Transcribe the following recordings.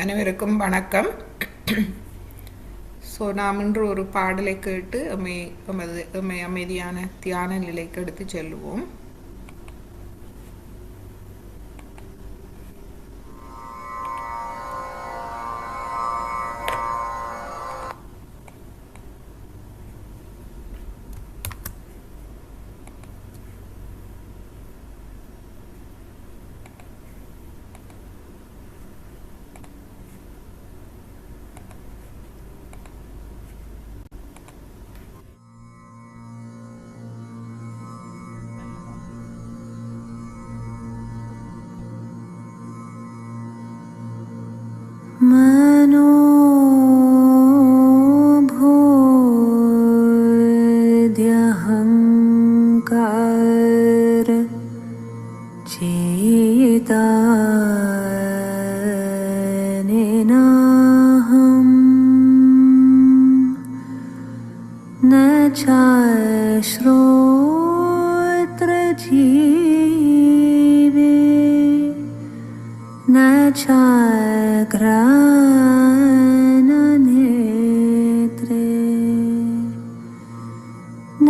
அனைவருக்கும் வணக்கம். நாம் இன்று ஒரு பாடலை கேட்டு எம்மை அமைதியான தியான நிலைக்கு எடுத்து செல்லுவோம். मनोभूद्यहङ्कार चेतानेनाहम् न चाश्रोत्रजीवे न चाघ्राणनेत्रे न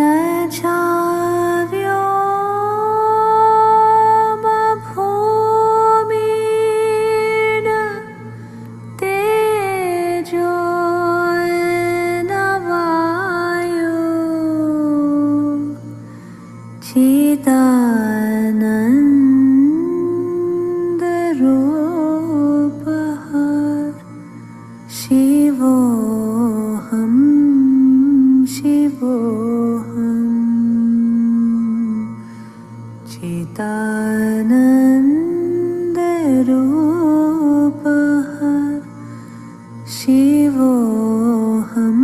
चाव्योमभूमिन तेजो न वायो चिदानन्दरूपः शिवोऽहं चिदानन्दरूपः शिवोऽहं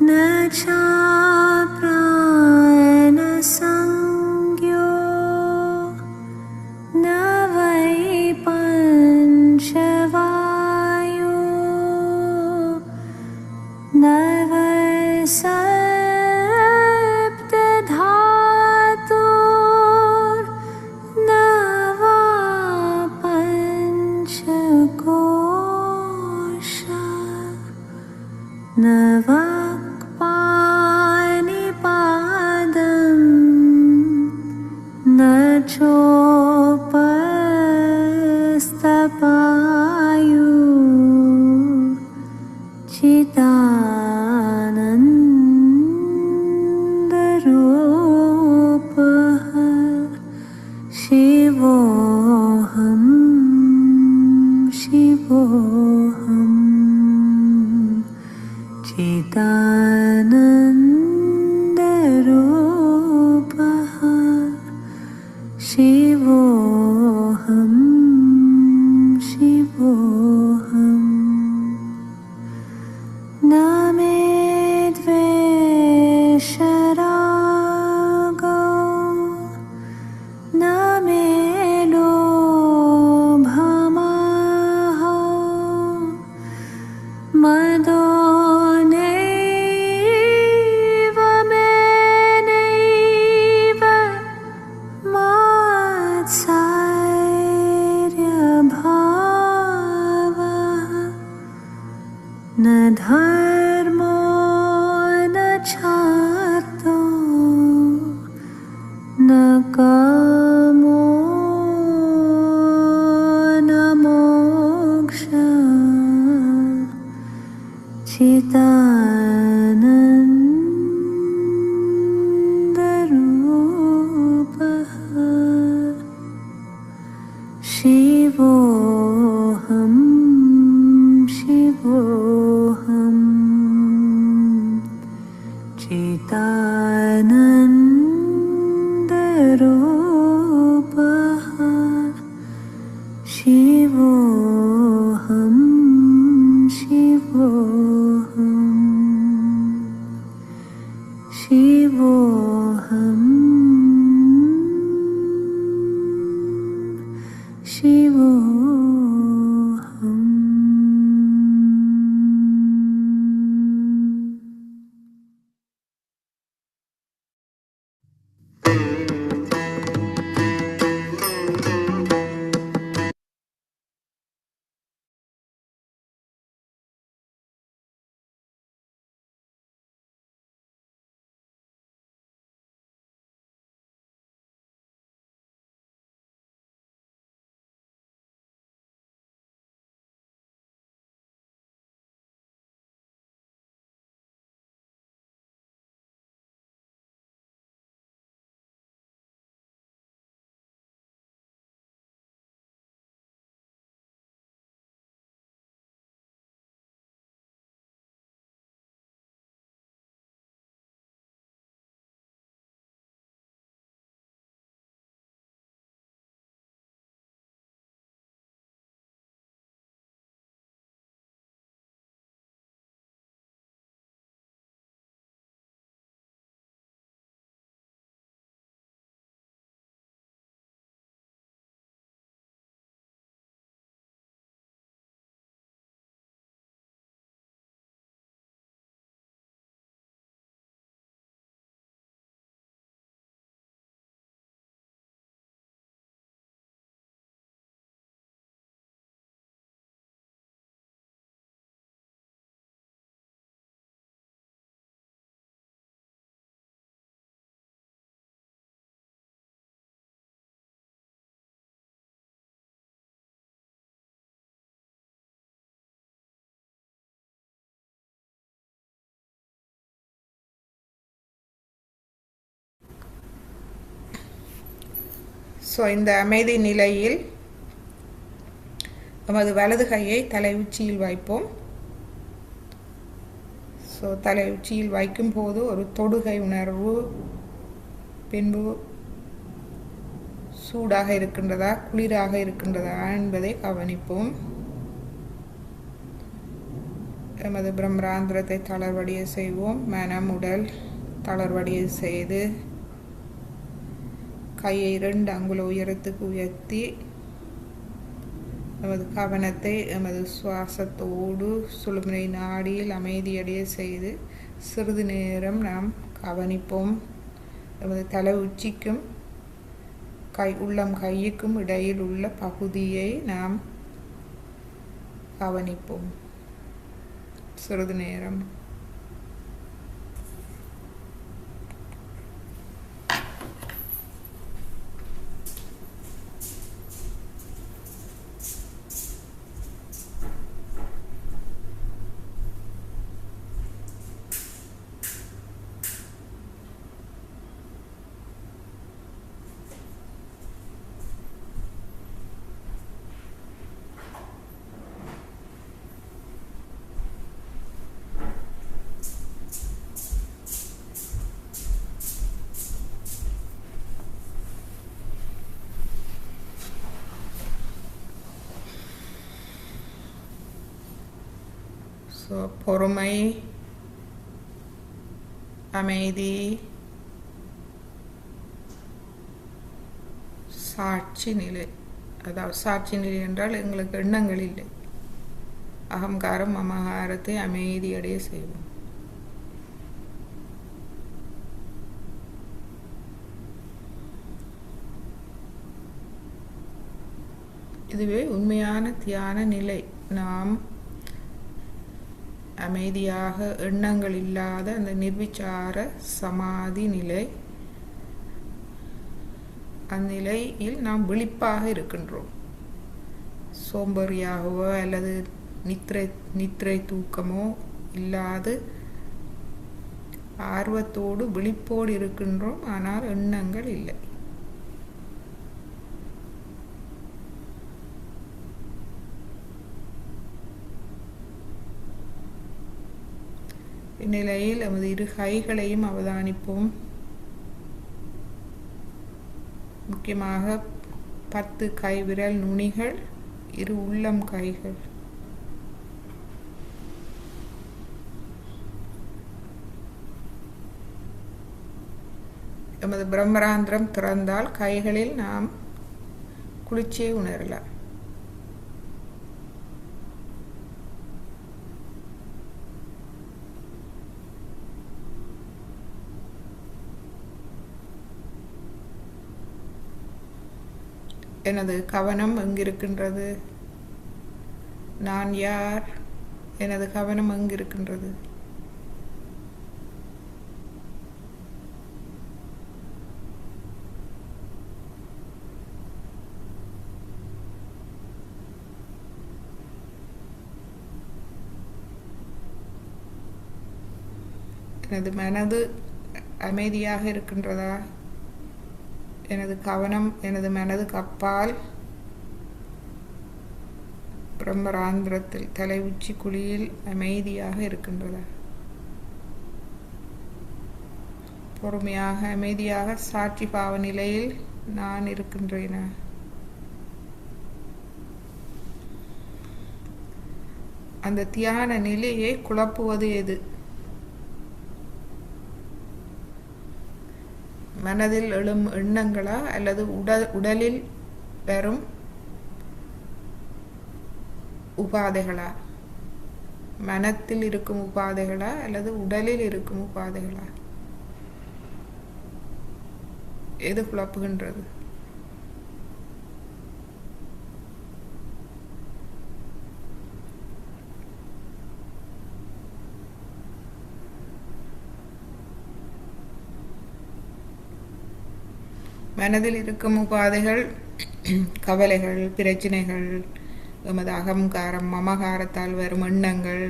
न चाप्राणसंज्ञो न वै पञ्चवायो न वै सप्तधातुर्न वा पञ्चकोशा न वाक्पाणिपादं न चोपस्थपायु चिदानन्दरूपः शिवोऽहं चिदानन्दरूपः शिवोऽहं न मे द्वेषरागो न मे लोभमोहो मदो नैव मे नैव मात्सर्यभावः न धर्मो न चार्थो न कामो न मोक्षः चिदानन्दरूपः शिवोऽहं चिदानन्दरूपः शिवोऽहं ஸோ இந்த அமைதி நிலையில் நமது வலது கையை தலை உச்சியில் வைப்போம். ஸோ தலை உச்சியில் வைக்கும் போது ஒரு தொடுகை உணர்வு, பின்பு சூடாக இருக்கின்றதா குளிராக இருக்கின்றதா என்பதை கவனிப்போம். எமது பிரம்மராந்திரத்தை தளர்வடைய செய்வோம். மனம் உடல் தளர்வடைய செய்து கையை 2 அங்குல உயரத்துக்கு உயர்த்தி நமது கவனத்தை எமது சுவாசத்தோடு சுழுமுனை நாடியில் அமைதியடைய செய்து சிறிது நேரம் நாம் கவனிப்போம். எமது தலை உச்சிக்கும் உள்ளம் கையுக்கும் இடையில் உள்ள பகுதியை நாம் கவனிப்போம் சிறிது நேரம். ஸோ பொறுமை, அமைதி, சாட்சி நிலை. அதாவது சாட்சி நிலை என்றால் எங்களுக்கு எண்ணங்கள் இல்லை. அகங்காரம் மமகாரத்தை அமைதியடைய செய்வோம். இதுவே உண்மையான தியான நிலை. நாம் அமைதியாக எண்ணங்கள் இல்லாத அந்த நிர்விச்சார சமாதி நிலை, அந்நிலையில் நாம் விழிப்பாக இருக்கின்றோம். சோம்பேறியாகவோ அல்லது நித்திரை தூக்கமோ இல்லாது ஆர்வத்தோடு விழிப்போடு இருக்கின்றோம். ஆனால் எண்ணங்கள் இல்லை. இந்நிலையில் நமது 2 கைகளையும் அவதானிப்போம். முக்கியமாக 10 கைவிரல் நுனிகள், 2 உள்ளம் கைகள். நமது பிரம்மராந்திரம் திறந்தால் கைகளில் நாம் குளிர்ச்சியை உணரலாம். எனது கவனம் எங்கிருக்கின்றது? நான் யார்? எனது கவனம் எங்கிருக்கின்றது? எனது மனது அமைதியாக இருக்கின்றதா? எனது கவனம் எனது மனதுக்கு அப்பால் பிரம்மராந்திரத்தில் தலை உச்சி குழியில் அமைதியாக இருக்கின்றதா? பொறுமையாக அமைதியாக சாட்சி பாவ நிலையில் நான் இருக்கின்றேனா? அந்த தியான நிலையை குழப்புவது எது? மனதில் எழும் எண்ணங்களா அல்லது உடலில் வரும் உபாதைகளா? மனத்தில் இருக்கும் உபாதைகளா அல்லது உடலில் இருக்கும் உபாதைகளா? எது குழப்புகின்றது? மனதில் இருக்கும் உபாதைகள், கவலைகள், பிரச்சனைகள், எமது அகங்காரம் மமகாரத்தால் வரும் எண்ணங்கள்.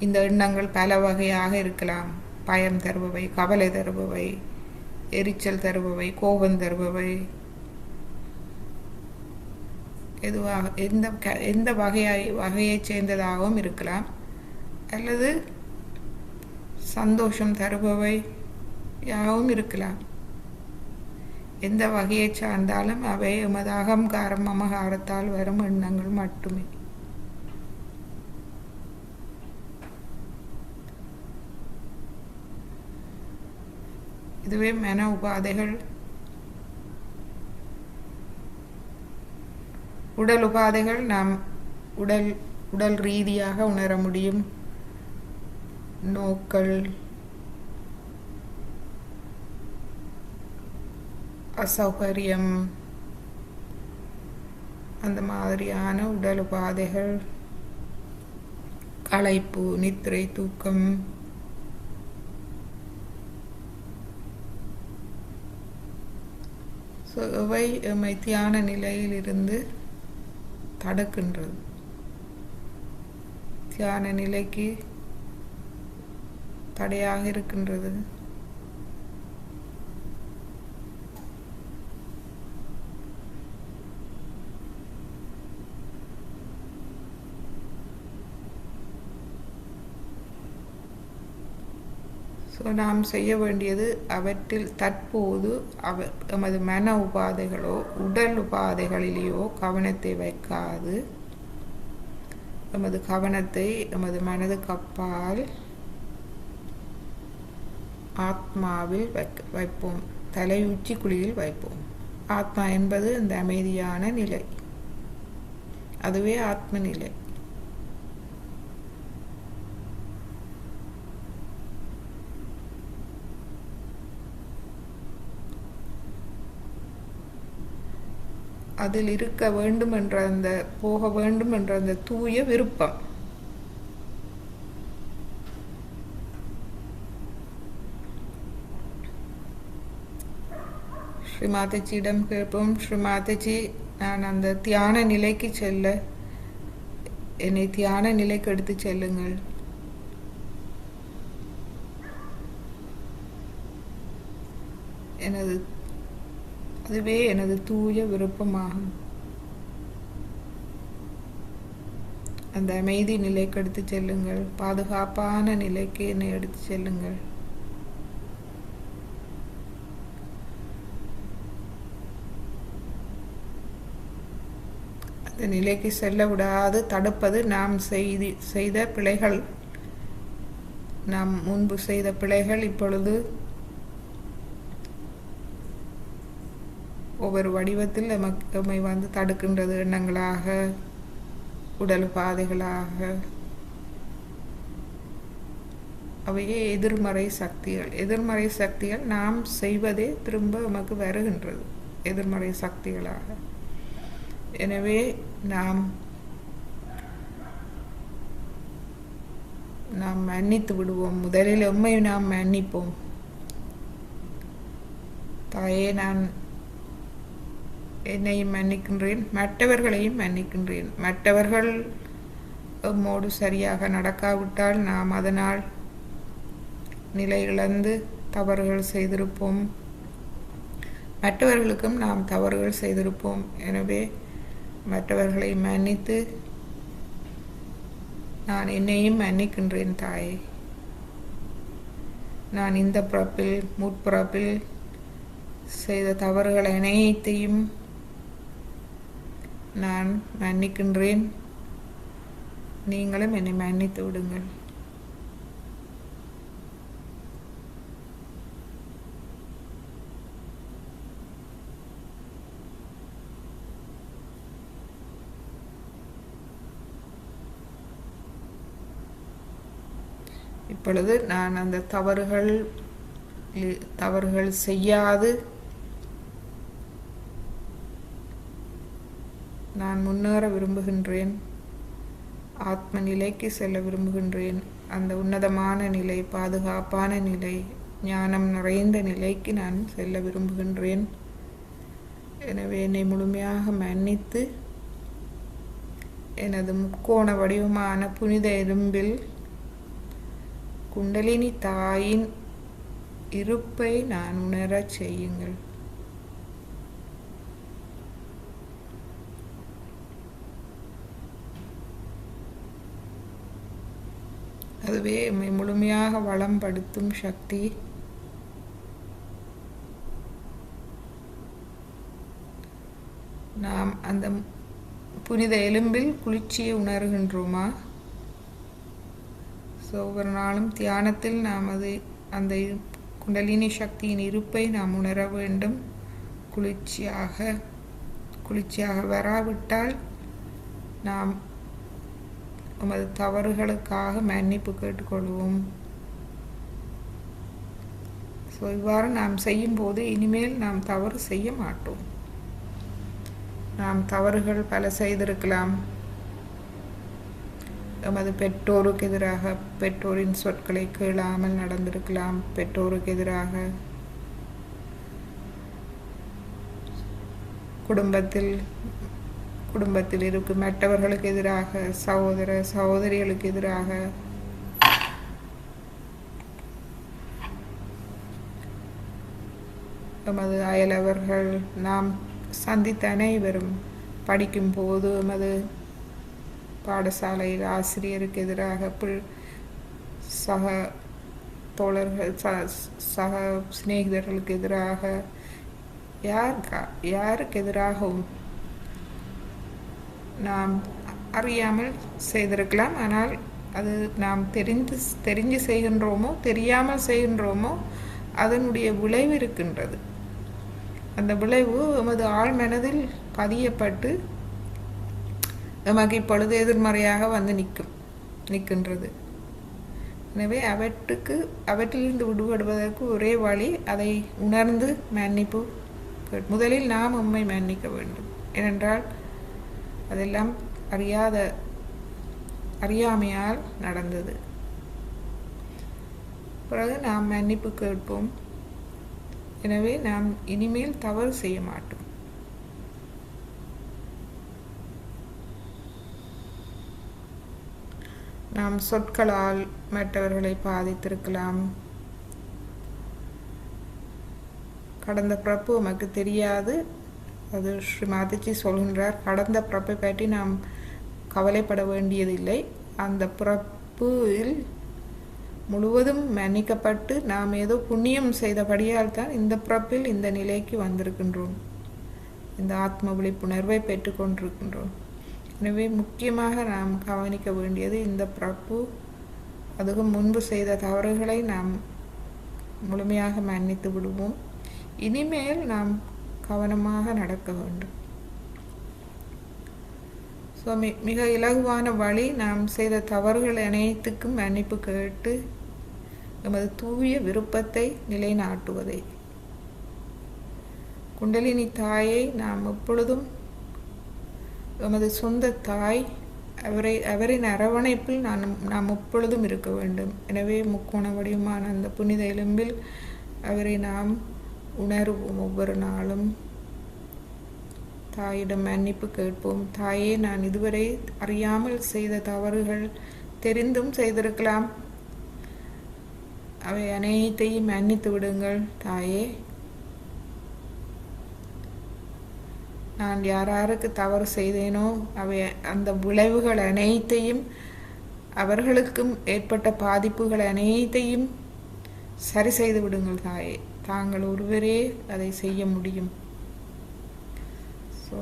இந்த எண்ணங்கள் பல வகையாக இருக்கலாம். பயம் தருபவை, கவலை தருபவை, எரிச்சல் தருபவை, கோபம் தருபவை, எதுவாக எந்த வகையைச் சேர்ந்ததாகவும் இருக்கலாம், அல்லது சந்தோஷம் தருபவை யாகவும் இருக்கலாம். எந்த வகையை சார்ந்தாலும் அவை எமது அகங்காரம் மமகாரத்தால் வரும் எண்ணங்கள் மட்டுமே. இதுவே மன உபாதைகள். உடல் உபாதைகள் நாம் உடல் ரீதியாக உணர முடியும். நோக்கள், அசௌகரியம், அந்த மாதிரியான உடல் உபாதைகள், களைப்பு, நித்திரை, தூக்கம், இவை எம்மை தியான நிலையில் இருந்து தடுக்கின்றது. தியான நிலைக்கு தடையாக இருக்கின்றது. நாம் செய்ய வேண்டியது அவற்றில் தற்போது எமது மன உபாதைகளோ உடல் உபாதைகளிலேயோ கவனத்தை வைக்காது எமது கவனத்தை எமது மனதுக்கு அப்பால் ஆத்மாவில் வைப்போம், தலையுச்சி குழியில் வைப்போம். ஆத்மா என்பது அந்த அமைதியான நிலை, அதுவே ஆத்ம நிலை. அதில் இருக்க வேண்டும் என்ற போக வேண்டும் என்ற அந்த தூய விருப்பம். ஸ்ரீமாதஜியிடம் கேட்போம், ஸ்ரீமாதஜி, நான் அந்த தியான நிலைக்கு செல்ல என்னை தியான நிலைக்கு எடுத்து செல்லுங்கள். அதுவே எனது தூய விருப்பமாகும். அந்த அமைதி நிலைக்கு எடுத்து செல்லுங்கள், பாதுகாப்பான நிலைக்கு என்னை எடுத்து செல்லுங்கள். அந்த நிலைக்கு செல்ல விடாது தடுப்பது நாம் செய்த பிழைகள். நாம் முன்பு செய்த பிழைகள் இப்பொழுது ஒவ்வொரு வடிவத்தில் எம்மை வந்து தடுக்கின்றது. எண்ணங்களாக, உடல் பாதைகளாக, அவையே எதிர்மறை சக்திகள். எதிர்மறை சக்திகள் நாம் செய்வதே திரும்ப நமக்கு வருகின்றது எதிர்மறை சக்திகளாக. எனவே நாம் மன்னித்து விடுவோம். முதலில் எம்மை நாம் மன்னிப்போம். தாயே, நான் என்னையும் மன்னிக்கின்றேன், மற்றவர்களையும் மன்னிக்கின்றேன். மற்றவர்கள் எம்மோடு சரியாக நடக்காவிட்டால் நாம் அதனால் நிலை இழந்து தவறுகள் செய்திருப்போம். மற்றவர்களுக்கும் நாம் தவறுகள் செய்திருப்போம். எனவே மற்றவர்களை மன்னித்து நான் என்னையும் மன்னிக்கின்றேன் தாயே. நான் இந்த பிறப்பில் முற்பிறப்பில் செய்த தவறுகள் அனைத்தையும் நான் மன்னிக்கின்றேன். நீங்களும் என்னை மன்னித்து விடுங்கள். இப்பொழுது நான் அந்த தவறுகள் செய்யாது நான் முன்னேற விரும்புகின்றேன். ஆத்ம நிலைக்கு செல்ல விரும்புகின்றேன். அந்த உன்னதமான நிலை, பாதுகாப்பான நிலை, ஞானம் நிறைந்த நிலைக்கு நான் செல்ல விரும்புகின்றேன். எனவே என்னை முழுமையாக மன்னித்து எனது முக்கோண வடிவமான புனித எறும்பில் குண்டலினி தாயின் இருப்பை நான் உணரச் செய்யுங்கள். அதுவே நம்மை முழுமையாக வளம்படுத்தும் சக்தி. நாம் அந்த புனித எலும்பில் குளிர்ச்சியை உணர்கின்றோமா? ஸோ ஒவ்வொரு நாளும் தியானத்தில் நாம் அந்த குண்டலினி சக்தியின் இருப்பை நாம் உணர வேண்டும். குளிர்ச்சியாக வராவிட்டால் நாம் நமது தவறுகளுக்காக மன்னிப்பு கேட்டுக்கொள்வோம். ஸோ இவ்வாறு நாம் செய்யும்போது இனிமேல் நாம் தவறு செய்ய மாட்டோம். நாம் தவறுகள் பல செய்திருக்கலாம். நமது பெற்றோருக்கு எதிராக பெற்றோரின் சொற்களை கேளாமல் நடந்திருக்கலாம். பெற்றோருக்கு எதிராக, குடும்பத்தில் இருக்கும் மற்றவர்களுக்கு எதிராக, சகோதரிகளுக்கு எதிராக, நமது அயலவர்கள், நாம் சந்தித்த அனைவரும், படிக்கும் போது நமது பாடசாலையில் ஆசிரியருக்கு எதிராக, சக தோழர்கள், சக சிநேகிதர்களுக்கு எதிராக, யாருக்கு எதிராகவும் நாம் அறியாமல் செய்திருக்கலாம். ஆனால் அது நாம் தெரிஞ்சு செய்கின்றோமோ தெரியாமல் செய்கின்றோமோ அதனுடைய விளைவு இருக்கின்றது. அந்த விளைவு எமது ஆழ் மனதில் பதியப்பட்டு நமக்கு இப்பொழுது எதிர்மறையாக வந்து நிற்கின்றது. எனவே அவற்றிலிருந்து விடுபடுவதற்கு ஒரே வழி அதை உணர்ந்து மன்னிப்பு. முதலில் நாம் உண்மை மன்னிக்க வேண்டும். ஏனென்றால் அதெல்லாம் அறியாமையால் நடந்தது. பிறகு நாம் மன்னிப்பு கேட்போம். எனவே நாம் இனிமேல் தவறு செய்ய மாட்டோம். நாம் சொற்களால் மற்றவர்களை பாதித்திருக்கலாம். கடந்த பிறப்பு நமக்கு தெரியாது. அது ஸ்ரீ மாதாஜி சொல்கின்றார், கடந்த பிறப்பை பற்றி நாம் கவலைப்பட வேண்டியதில்லை. அந்த பிறப்பில் முழுவதும் மன்னிக்கப்பட்டு நாம் ஏதோ புண்ணியம் செய்தபடியால் தான் இந்த பிறப்பில் இந்த நிலைக்கு வந்திருக்கின்றோம். இந்த ஆத்ம விழிப்புணர்வை பெற்றுக்கொண்டிருக்கின்றோம். எனவே முக்கியமாக நாம் கவனிக்க வேண்டியது இந்த பிறப்பு, அதுவும் முன்பு செய்த தவறுகளை நாம் முழுமையாக மன்னித்து விடுவோம். இனிமேல் நாம் கவனமாக நடக்க வேண்டும். ஸோ மிக இலகுவான வழி நாம் செய்த தவறுகள் அனைத்துக்கும் மன்னிப்பு கேட்டு நமது தூய விருப்பத்தை நிலைநாட்டுவதே. குண்டலினி தாயை நாம் எப்பொழுதும் நமது சொந்த தாய், அவரின் அரவணைப்பில் நாம் எப்பொழுதும் இருக்க வேண்டும். எனவே முக்கோண வடிவமான அந்த புனித எலும்பில் அவரை நாம் உணர்வோம். ஒவ்வொரு நாளும் தாயிடம் மன்னிப்பு கேட்போம். தாயே, நான் இதுவரை அறியாமல் செய்த தவறுகள் தெரிந்தும் செய்திருக்கலாம். அவை அனைத்தையும் மன்னித்து விடுங்கள் தாயே. நான் யாருக்கு தவறு செய்தேனோ அவை அந்த விளைவுகள் அனைத்தையும், அவர்களுக்கும் ஏற்பட்ட பாதிப்புகள் அனைத்தையும் சரி செய்து விடுங்கள் தாயே. தாங்கள் ஒருவரே அதை செய்ய முடியும். ஸோ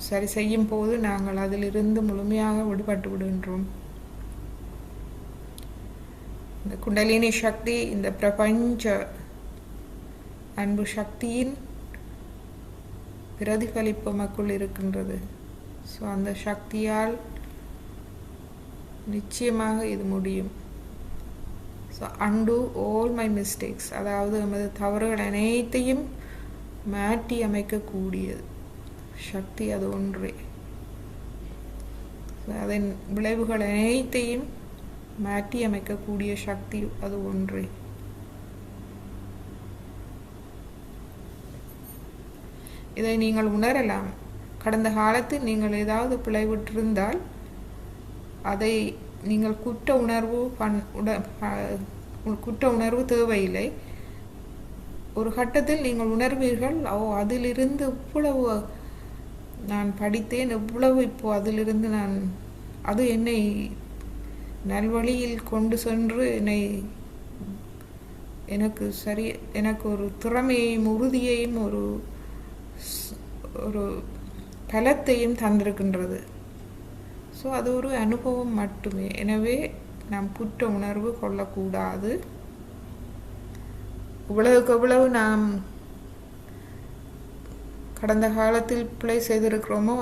சரி செய்யும் போது நாங்கள் அதிலிருந்து முழுமையாக விடுபட்டு விடுகின்றோம். இந்த குண்டலினி சக்தி இந்த பிரபஞ்ச அன்பு சக்தியின் பிரதிபலிப்பு நமக்குள் இருக்கின்றது. ஸோ அந்த சக்தியால் நிச்சயமாக இது முடியும். So undo all my mistakes, அதாவது நமது தவறுகள் அனைத்தையும் மாற்றி அமைக்கக்கூடியது சக்தி அது ஒன்றே. அதன் விளைவுகள் அனைத்தையும் மாற்றி அமைக்கக்கூடிய சக்தி அது ஒன்றே. இதை நீங்கள் உணரலாம். கடந்த காலத்தில் நீங்கள் ஏதாவது பிழைவிட்டிருந்தால் அதை நீங்கள் குற்ற உணர்வு தேவையில்லை. ஒரு கட்டத்தில் நீங்கள் உணர்வீர்கள், அதிலிருந்து இவ்வளவு நான் படித்தேன், எவ்வளவு இப்போ அதிலிருந்து அது என்னை நல்வழியில் கொண்டு சென்று எனக்கு ஒரு திறமையையும் உறுதியையும் ஒரு பலத்தையும் தந்திருக்கின்றது. ஸோ அது ஒரு அனுபவம் மட்டுமே. எனவே நாம் குற்ற உணர்வு கொள்ளக்கூடாது. இவ்வளவுக்கு எவ்வளவு நாம் கடந்த காலத்தில் பிழை செய்திருக்கிறோமோ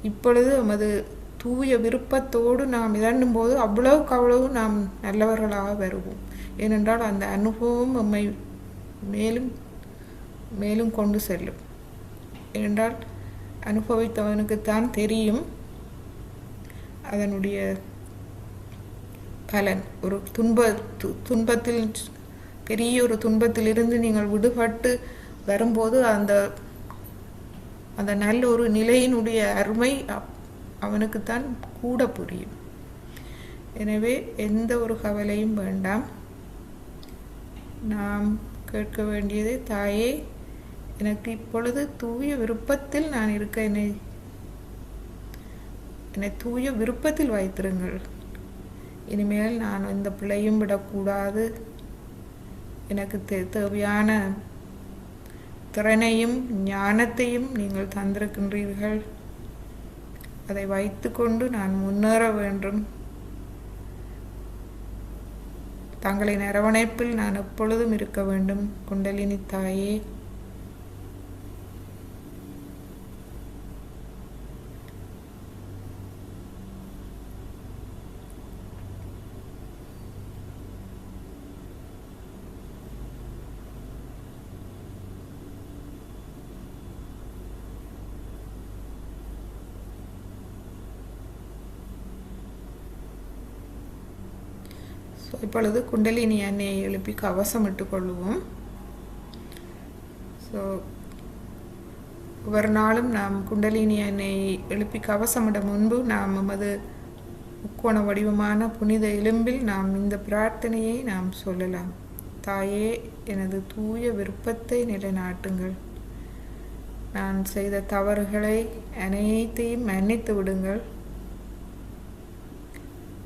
இப்பொழுது நமது தூய விருப்பத்தோடு நாம் இதண்டும் போது அவ்வளவுக்கு அவ்வளவு நாம் நல்லவர்களாக வருவோம். ஏனென்றால் அந்த அனுபவம் நம்மை மேலும் மேலும் கொண்டு செல்லும். ஏனென்றால் அனுபவித்தவனுக்குத்தான் தெரியும் அதனுடைய பலன். ஒரு துன்பத்தில் பெரிய ஒரு துன்பத்திலிருந்து நீங்கள் விடுபட்டு வரும்போது அந்த நல்ல ஒரு நிலையினுடைய அருமை அவனுக்குத்தான் கூட புரியும். எனவே எந்த ஒரு கவலையும் வேண்டாம். நாம் கேட்க வேண்டியது, தாயே எனக்கு இப்பொழுது தூய விருப்பத்தில் நான் இருக்க என்னை தூய விருப்பத்தில் வைத்திருங்கள். இனிமேல் நான் எந்த பிழையும் விடக்கூடாது. எனக்கு தேவையான திறனையும் ஞானத்தையும் நீங்கள் தந்திருக்கின்றீர்கள். அதை வைத்துக்கொண்டு நான் முன்னேற வேண்டும். தங்களின் அரவணைப்பில் நான் எப்பொழுதும் இருக்க வேண்டும். குண்டலினி தாயே, இப்பொழுது குண்டலினி அன்னையை எழுப்பி கவசமிட்டு கொள்ளுவோம். ஸோ ஒவ்வொரு நாளும் நாம் குண்டலினி அன்னையை எழுப்பி கவசமிட முன்பு நாம் நமது முக்கோண வடிவமான புனித எலும்பில் நாம் இந்த பிரார்த்தனையை நாம் சொல்லலாம். தாயே, எனது தூய விருப்பத்தை நிலைநாட்டுங்கள். நான் செய்த தவறுகளை அனைத்தையும் மன்னித்து விடுங்கள்.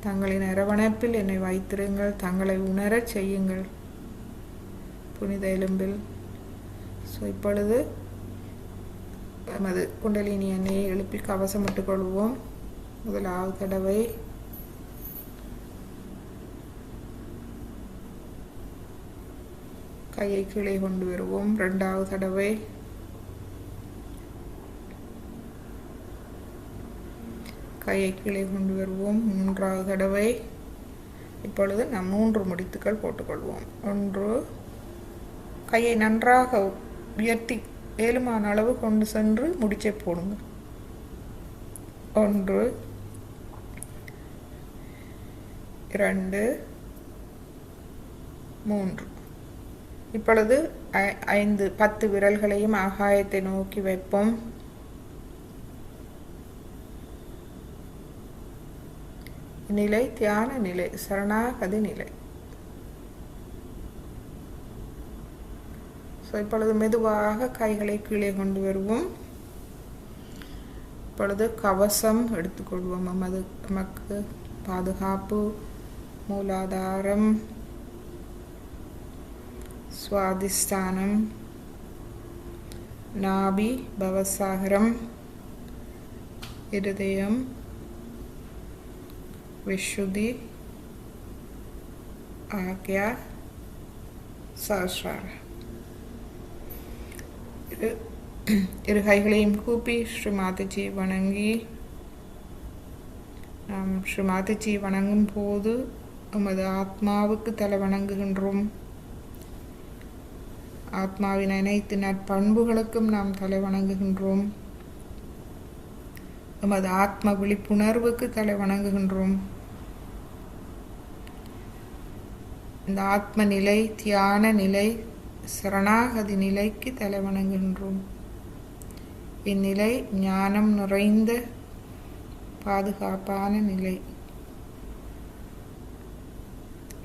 தங்களின் அரவணைப்பில் என்னை வைத்திருங்கள். தங்களை உணரச் செய்யுங்கள் புனித எலும்பில். ஸோ இப்பொழுது நமது குண்டலினி அன்னையை எழுப்பி கவசமிட்டுக் கொள்வோம். முதலாவது தடவை கையை கீழே கொண்டு வருவோம். இரண்டாவது தடவை கையை கீழே கொண்டு வருவோம். மூன்றாவது தடவை. இப்பொழுது நாம் 3 முடித்துக்கள் போட்டுக்கொள்வோம். 1, கையை நன்றாக உயர்த்தி ஏழுமான அளவு கொண்டு சென்று முடிச்சை போடுங்க. 1, 2, 3. இப்பொழுது 10 விரல்களையும் ஆகாயத்தை நோக்கி வைப்போம். நிலை தியான நிலை, சரணாகதி நிலை. இப்பொழுது மெதுவாக கைகளை கீழே கொண்டு வருவோம். இப்பொழுது கவசம் எடுத்துக்கொள்வோம். நமக்கு பாதுகாப்பு, மூலாதாரம், சுவாதிஷ்டானம், நாபி, பவசாகரம், இருதயம், विशुद्धि, आज्ञा, सहस्रार. இரு கைகளையும் கூப்பி ஸ்ரீ மாதாஜி வணங்கி, நாம் ஸ்ரீ மாதாஜி வணங்கும் போது நமது ஆத்மாவுக்கு தலை வணங்குகின்றோம். ஆத்மாவின் அனைத்து நற்பண்புகளுக்கும் நாம் தலை வணங்குகின்றோம். நமது ஆத்ம விழிப்புணர்வுக்கு தலை வணங்குகின்றோம். இந்த ஆத்ம நிலை, தியான நிலை, சரணாகதி நிலைக்கு தலை வணங்குகின்றோம். இந்நிலை ஞானம் நிறைந்த பாதுகாப்பான நிலை.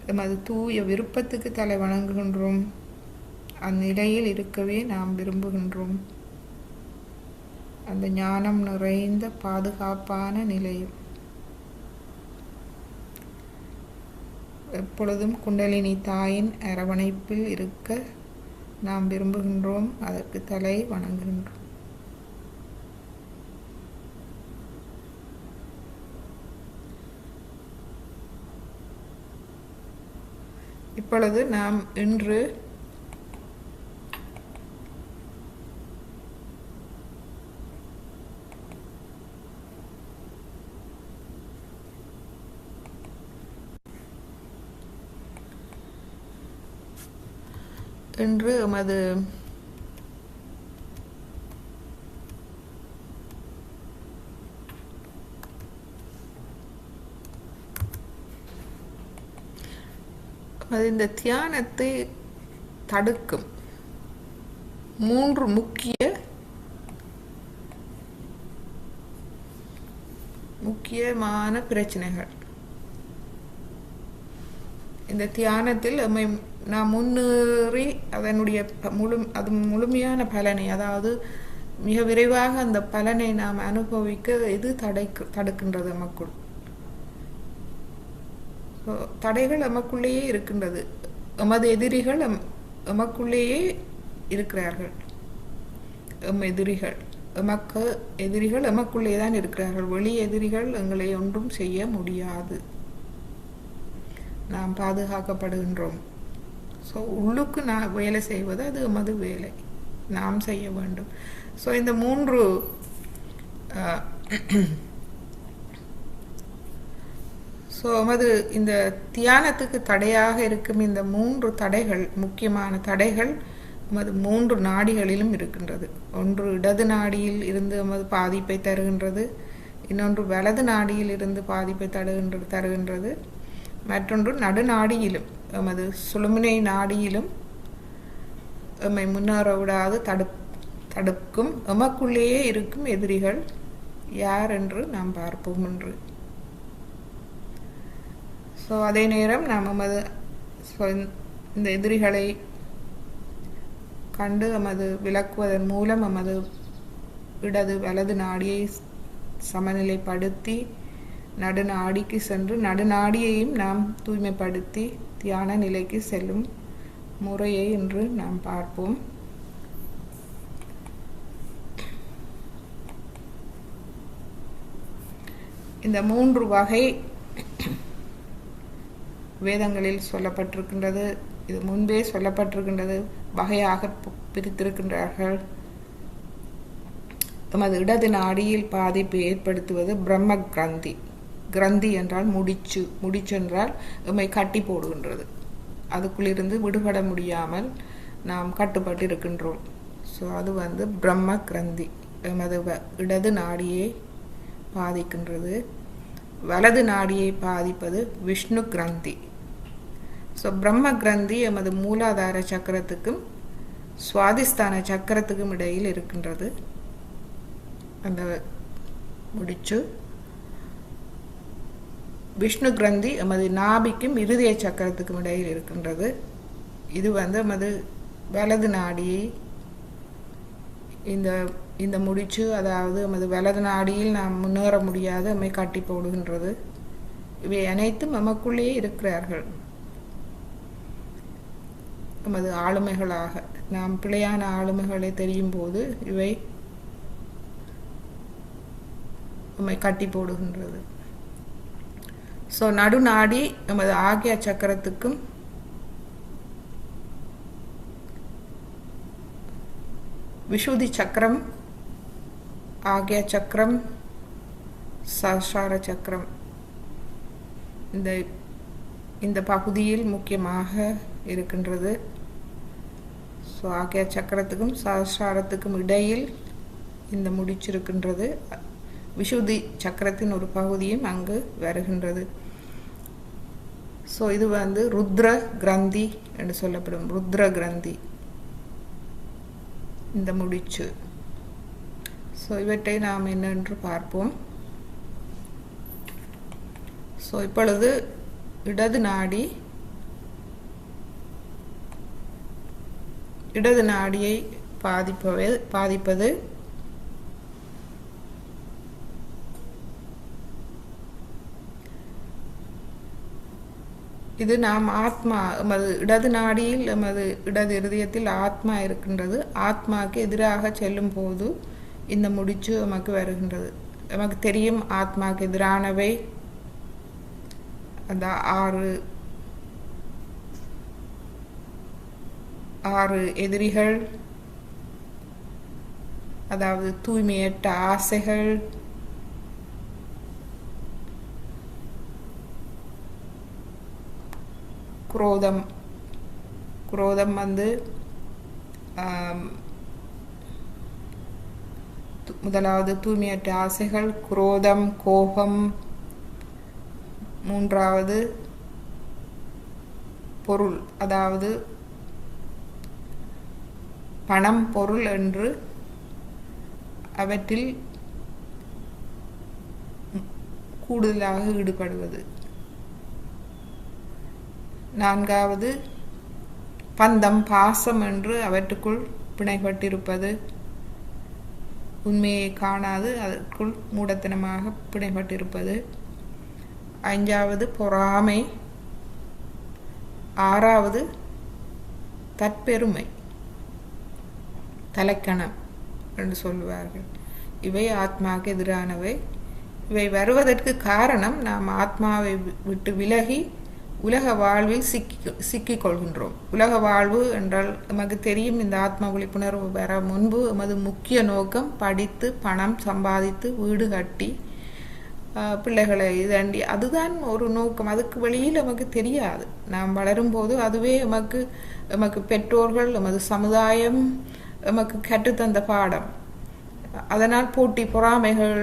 நமது தூய விருப்பத்துக்கு தலை வணங்குகின்றோம். அந்நிலையில் இருக்கவே நாம் விரும்புகின்றோம். அந்த ஞானம் நிறைந்த பாதுகாப்பான நிலையில் எப்பொழுதும் குண்டலினி தாயின் அரவணைப்பில் இருக்க நாம் விரும்புகின்றோம். அதற்கு தலை வணங்குகின்றோம். இப்பொழுது நாம் இன்று எமது இந்த தியானத்தை தடுக்கும் 3 முக்கியமான பிரச்சனைகள். இந்த தியானத்தில் நாம் முன்னேறி அதனுடைய முழுமையான பலனை, அதாவது மிக விரைவாக அந்த பலனை நாம் அனுபவிக்க இது தடுக்கின்றது. நமக்குள் தடைகள் நமக்குள்ளேயே இருக்கின்றது. எமது எதிரிகள் எமக்குள்ளேயே இருக்கிறார்கள். எதிரிகள் எமக்குள்ளே தான் இருக்கிறார்கள். வெளி எதிரிகள் எங்களை ஒன்றும் செய்ய முடியாது. நாம் பாதுகாக்கப்படுகின்றோம். ஸோ உள்ளுக்கு நான் வேலை செய்வது அது எமது வேலை, நாம் செய்ய வேண்டும். ஸோ இந்த 3 எமது இந்த தியானத்துக்கு தடையாக இருக்கும் இந்த 3 தடைகள், முக்கியமான தடைகள் எமது 3 நாடிகளிலும் இருக்கின்றது. ஒன்று இடது நாடியில் இருந்து எமது பாதிப்பை தருகின்றது, இன்னொன்று வலது நாடியில் இருந்து பாதிப்பை தருகின்றது, மற்றொன்று நடுநாடியிலும் எமது சுழுமுனை நாடியிலும் எம்மை முன்னேற விடாது தடுக்கும் எமக்குள்ளேயே இருக்கும் எதிரிகள் யார் என்று நாம் பார்ப்போம் என்று. ஸோ அதே நேரம் நாம் இந்த எதிரிகளை கண்டு விளக்குவதன் மூலம் எமது இடது வலது நாடியை சமநிலைப்படுத்தி நடுநாடிக்கு சென்று நடுநாடியையும் நாம் தூய்மைப்படுத்தி தியான நிலைக்கு செல்லும் முறையை இன்று நாம் பார்ப்போம். இந்த 3 வகை வேதங்களில் சொல்லப்பட்டிருக்கின்றது. இது முன்பே சொல்லப்பட்டிருக்கின்றது. வகையாக பிரித்திருக்கின்றார்கள். எமது இடது நாடியில் பாதிப்பை ஏற்படுத்துவது பிரம்ம கிரந்தி. கிரந்தி என்றால் முடிச்சு என்றால் எம்மை கட்டி போடுகின்றது. அதுக்குள்ளிருந்து விடுபட முடியாமல் நாம் கட்டுப்பட்டு இருக்கின்றோம். ஸோ அது பிரம்ம கிரந்தி எமது இடது நாடியை பாதிக்கின்றது. வலது நாடியை பாதிப்பது விஷ்ணு கிரந்தி. ஸோ பிரம்ம கிரந்தி எமது மூலாதார சக்கரத்துக்கும் சுவாதிஸ்தான சக்கரத்துக்கும் இடையில் இருக்கின்றது. அந்த முடிச்சு. விஷ்ணு கிரந்தி எமது நாபிக்கும் இருதய சக்கரத்துக்கும் இடையில் இருக்கின்றது. இது எமது வலது நாடியை இந்த முடிச்சு, அதாவது எமது வலது நாடியில் நாம் முன்னேற முடியாது எம்மை கட்டி போடுகின்றது. இவை அனைத்தும் எமக்குள்ளேயே இருக்கிறார்கள். எமது ஆளுமைகளாக நாம் பிழையான ஆளுமைகளை தெரியும் போது இவை எம்மை கட்டி போடுகின்றது. ஸோ நடுநாடி எமது ஆக்யா சக்கரத்துக்கும் விஷுதி சக்கரம், ஆக்யா சக்கரம், சஹஸ்ரார சக்கரம் இந்த பகுதியில் முக்கியமாக இருக்கின்றது. ஸோ ஆக்யா சக்கரத்துக்கும் சஹஸ்ராரத்துக்கும் இடையில் இந்த முடிச்சிருக்கின்றது. விஷுதி சக்கரத்தின் ஒரு பகுதியும் அங்கு வருகின்றது. ஸோ இது ருத்ர கிரந்தி என்று சொல்லப்படும். ருத்ர கிரந்தி இந்த முடிச்சு. ஸோ இவற்றை நாம் என்னென்று பார்ப்போம். ஸோ இப்பொழுது இடது நாடியை பாதிப்பது இது நாம் ஆத்மா எமது இடது நாடியில் எமது இடது இருதயத்தில் ஆத்மா இருக்கின்றது. ஆத்மாவுக்கு எதிராக செல்லும் போது இந்த முடிச்சு நமக்கு வருகின்றது. நமக்கு தெரியும் ஆத்மாவுக்கு எதிரானவை அந்த ஆறு எதிரிகள், அதாவது தூய்மையற்ற ஆசைகள், குரோதம் வந்து முதலாவது தூய்மையற்ற ஆசைகள், குரோதம், கோபம். மூன்றாவது பொருள், அதாவது பணம், பொருள் என்று அவற்றில் கூடுதலாக ஈடுபடுவது. நான்காவது பந்தம், பாசம் என்று அவற்றுக்குள் பிணைப்பட்டிருப்பது, உண்மையை காணாது அதற்குள் மூடத்தனமாக பிணைப்பட்டிருப்பது. ஐந்தாவது பொறாமை. ஆறாவது தற்பெருமை, தலைக்கணம் என்று சொல்லுவார்கள். இவை ஆத்மாவுக்கு எதிரானவை. இவை வருவதற்கு காரணம் நாம் ஆத்மாவை விட்டு விலகி உலக வாழ்வில் சிக்கிக் கொள்கின்றோம். உலக வாழ்வு என்றால் நமக்கு தெரியும், இந்த ஆத்மா விழிப்புணர்வு வர முன்பு எமது முக்கிய நோக்கம் படித்து பணம் சம்பாதித்து வீடு கட்டி பிள்ளைகளை இதண்டி, அதுதான் ஒரு நோக்கம். அதுக்கு வெளியில் நமக்கு தெரியாது. நாம் வளரும்போது அதுவே எமக்கு பெற்றோர்கள், எமது சமுதாயம் எமக்கு கற்றுத்தந்த பாடம். அதனால் போட்டி பொறாமைகள்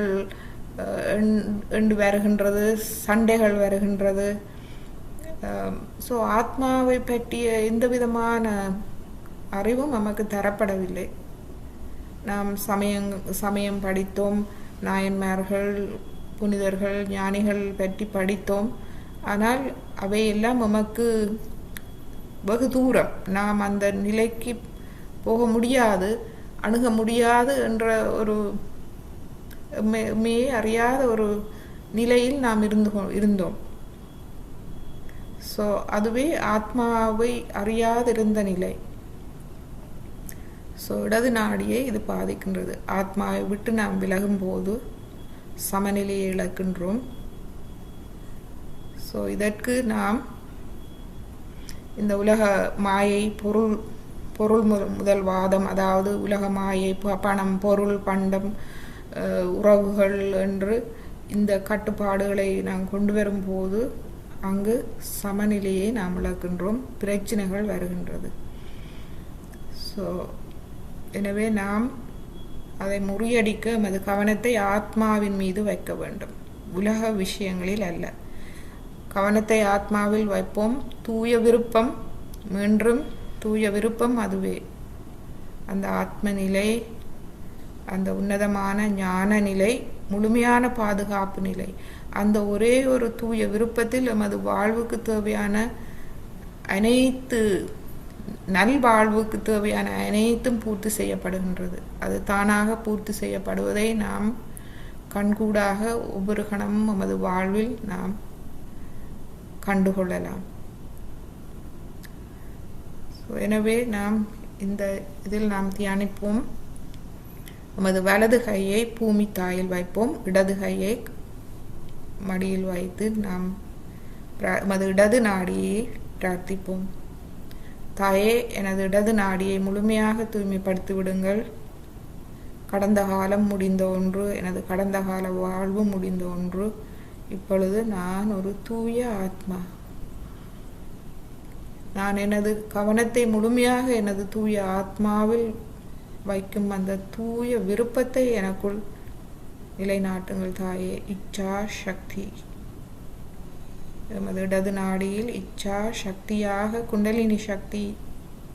என்று வருகின்றது, சண்டைகள் வருகின்றது. ஸோ ஆத்மாவை பற்றிய எந்த விதமான அறிவும் நமக்கு தரப்படவில்லை. நாம் சமயம் படித்தோம், நாயன்மார்கள், புனிதர்கள், ஞானிகள் பற்றி படித்தோம். ஆனால் அவையெல்லாம் நமக்கு வெகு தூரம். நாம் அந்த நிலைக்கு போக முடியாது, அணுக முடியாது என்ற ஒரு உண்மையை அறியாத ஒரு நிலையில் நாம் இருந்தோம். ஸோ அதுவே ஆத்மாவை அறியாதிருந்த நிலை. ஸோ இடது நாடியை இது பாதிக்கின்றது. ஆத்மாவை விட்டு நாம் விலகும்போது சமநிலையை இழக்கின்றோம். ஸோ இதற்கு நாம் இந்த உலக மாயை, பொருள் முதல் வாதம், அதாவது உலக மாயை, பணம், பொருள், பண்டம், உறவுகள் என்று இந்த கட்டுப்பாடுகளை நாம் கொண்டு வரும்போது அங்கு சமநிலையை நாம் இழக்கின்றோம், பிரச்சனைகள் வருகின்றது. ஸோ எனவே நாம் அதை முறியடிக்க நமது கவனத்தை ஆத்மாவின் மீது வைக்க வேண்டும், உலக விஷயங்களில் அல்ல. கவனத்தை ஆத்மாவில் வைப்போம். தூய விருப்பம், மீண்டும் தூய விருப்பம், அதுவே அந்த ஆத்ம நிலை, அந்த உன்னதமான ஞான நிலை, முழுமையான பாதுகாப்பு நிலை. அந்த ஒரே ஒரு தூய விருப்பத்தில் நமது வாழ்வுக்கு தேவையான அனைத்து நல்வாழ்வுக்கு தேவையான அனைத்தும் பூர்த்தி செய்யப்படுகின்றது. அது தானாக பூர்த்தி செய்யப்படுவதை நாம் கண்கூடாக ஒவ்வொரு கணமும் நமது வாழ்வில் நாம் கண்டுகொள்ளலாம். எனவே நாம் இந்த இதில் நாம் தியானிப்போம். நமது வலது கையை பூமி தாயில் வைப்போம், இடது கையை மடியில் வைத்து நாம் நமது இடது நாடியை பிரார்த்திப்போம். தாயே, எனது இடது நாடியை முழுமையாக தூய்மைப்படுத்தி விடுங்கள். கடந்த காலம் முடிந்த ஒன்று, எனது கடந்த கால வாழ்வு முடிந்த ஒன்று. இப்பொழுது நான் ஒரு தூய ஆத்மா. நான் எனது கவனத்தை முழுமையாக எனது தூய ஆத்மாவில் வைக்கும் அந்த தூய விருப்பத்தை எனக்குள் நிலைநாட்டுங்கள் தாயே. இச்சா சக்தி, எமது இடது நாடியில் இச்சா சக்தியாக குண்டலினி சக்தி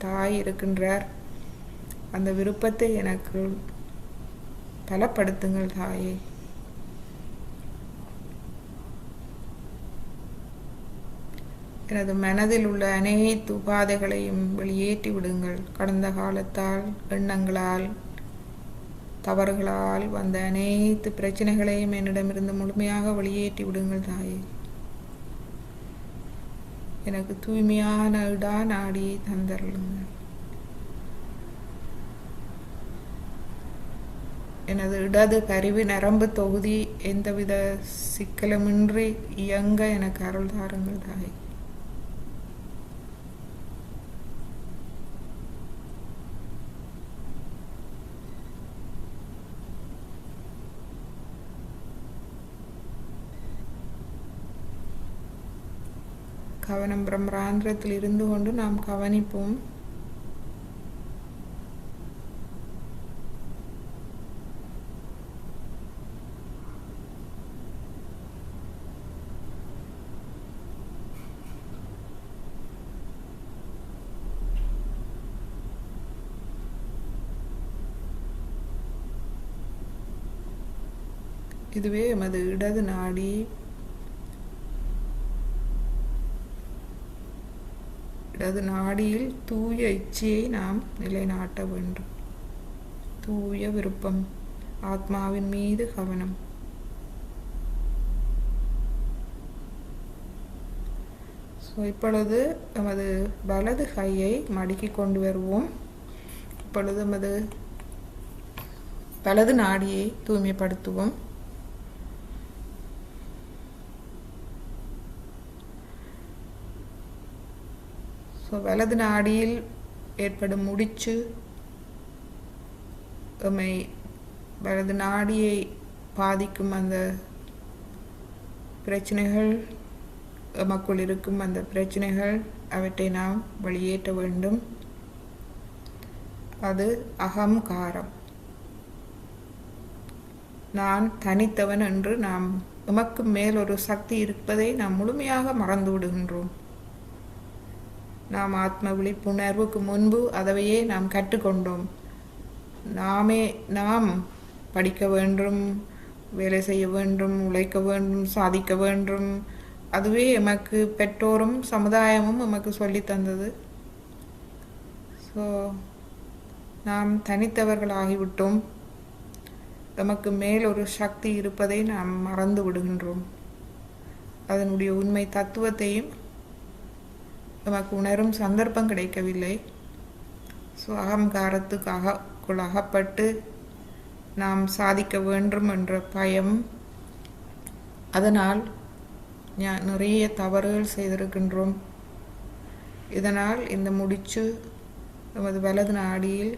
தாய் இருக்கின்றார். அந்த விருப்பத்தை எனக்கு பலப்படுத்துங்கள் தாயே. எனது மனதில் உள்ள அனைத்து உபாதைகளையும் வெளியேற்றி விடுங்கள். கடந்த காலத்தால், எண்ணங்களால், தவறுகளால் வந்த அனைத்து பிரச்சனைகளையும் என்னிடமிருந்து முழுமையாக வெளியேற்றி விடுங்கள் தாயே. எனக்கு தூய்மையான இடா நாடியை தந்தருளுங்கள். எனது இடது கருவி நரம்பு தொகுதி எந்தவித சிக்கலுமின்றி இயங்க எனக்கு அருள் தாருங்கள் தாய். கவனம் பிரம்மராந்திரத்தில் இருந்து கொண்டு நாம் கவனிப்போம். இதுவே எமது இடது நாடி இடது நாடியில் தூய இச்சையை நாம் நிலைநாட்ட வேண்டும். தூய விருப்பம், ஆத்மாவின் மீது கவனம். இப்பொழுது நமது வலது கையை மடக்கி கொண்டு வருவோம். இப்பொழுது நமது வலது நாடியை தூய்மைப்படுத்துவோம். வலது நாடியில் ஏற்படும் முடிச்சு வலது நாடியை பாதிக்கும் அந்த பிரச்சனைகள், எமக்குள் இருக்கும் அந்த பிரச்சனைகள், அவற்றை நாம் வெளியேற்ற வேண்டும். அது அகங்காரம். நான் தனித்தவன் என்று நாம் எமக்கு மேல் ஒரு சக்தி இருப்பதை நாம் முழுமையாக மறந்து விடுகின்றோம். நாம் ஆத்ம விழிப்புணர்வுக்கு முன்பு அதவையே நாம் கற்றுக்கொண்டோம். நாம் படிக்க வேண்டும், வேலை செய்ய வேண்டும், உழைக்க வேண்டும், சாதிக்க வேண்டும். அதுவே எமக்கு பெற்றோரும் சமுதாயமும் எமக்கு சொல்லி தந்தது. நாம் தனித்தவர்களாகிவிட்டோம். எமக்கு மேல் ஒரு சக்தி இருப்பதை நாம் மறந்து விடுகின்றோம். அதனுடைய உண்மை தத்துவத்தையும் நமக்கு உணரும் சந்தர்ப்பம் கிடைக்கவில்லை. அகங்காரத்துக்கு அகப்பட்டு நாம் சாதிக்க வேண்டும் என்ற பயம், அதனால் நிறைய தவறுகள் செய்திருக்கின்றோம். இதனால் இந்த முடிச்சு நமது வலது நாடியில்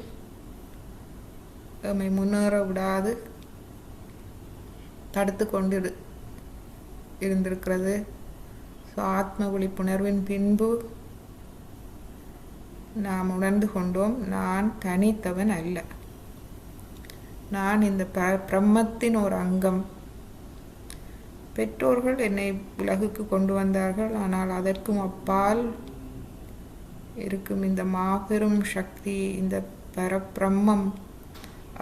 நம்மை முன்னேற விடாது தடுத்து கொண்டு இருந்திருக்கிறது. ஆத்ம விழிப்புணர்வின் பின்பு நாம் உணர்ந்து கொண்டோம், நான் தனித்தவன் அல்ல. நான் இந்த பிரம்மத்தின் ஒரு அங்கம். பெற்றோர்கள் என்னை உலகுக்கு கொண்டு வந்தார்கள். ஆனால் அதற்கும் அப்பால் இருக்கும் இந்த மாபெரும் சக்தி, இந்த பரபிரம்மம்,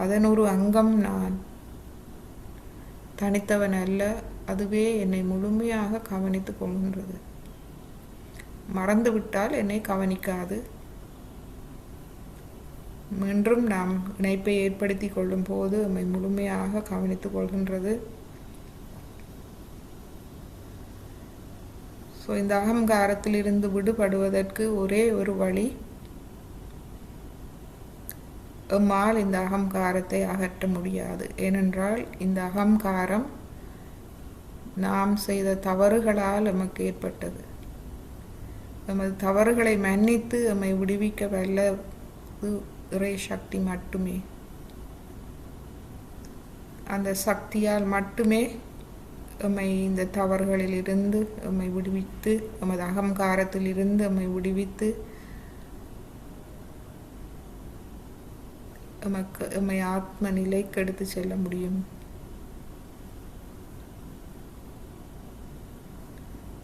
அதன் ஒரு அங்கம் நான். தனித்தவன் அல்ல. அதுவே என்னை முழுமையாக கவனித்துக் கொள்கின்றது. மறந்துவிட்டால் என்னை கவனிக்காது. மீண்டும் நாம் இணைப்பை ஏற்படுத்தி கொள்ளும் போது நம்மை முழுமையாக கவனித்துக் கொள்கின்றது. இந்த அகங்காரத்தில் இருந்து விடுபடுவதற்கு ஒரே ஒரு வழி, எம்மால் இந்த அகங்காரத்தை அகற்ற முடியாது. ஏனென்றால் இந்த அகங்காரம் நாம் செய்த தவறுகளால் எமக்கு ஏற்பட்டது. நமது தவறுகளை மன்னித்து நம்மை விடுவிக்க வல்லது இறை சக்தி மட்டுமே. அந்த சக்தியால் மட்டுமே நம்மை இந்த தவறுகளில் இருந்து நம்மை விடுவித்து, நமது அகங்காரத்தில் இருந்து நம்மை விடுவித்து, நம்மை ஆத்ம நிலைக்கு எடுத்து செல்ல முடியும்.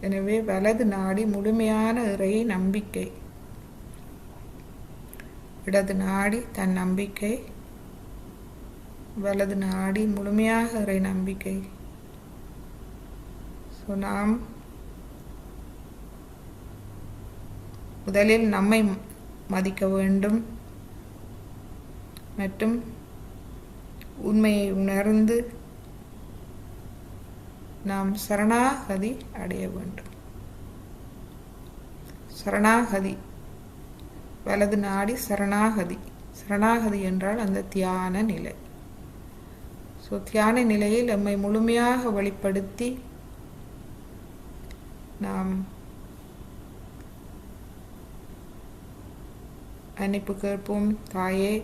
எனவே வலது நாடி முழுமையான இறை நம்பிக்கை, இடது நாடி தன் நம்பிக்கை, வலது நாடி முழுமையாக இறை நம்பிக்கை. நாம் முதலில் நம்மை மதிக்க வேண்டும் மற்றும் உண்மையை உணர்ந்து நாம் சரணாகதி அடைய வேண்டும். சரணாகதி, வலது நாடி சரணாகதி. சரணாகதி என்றால் அந்த தியான நிலை. ஸோ தியான நிலையில் நம்மை முழுமையாக வெளிப்படுத்தி நாம் மன்னிப்பு கேட்போம். தாயே,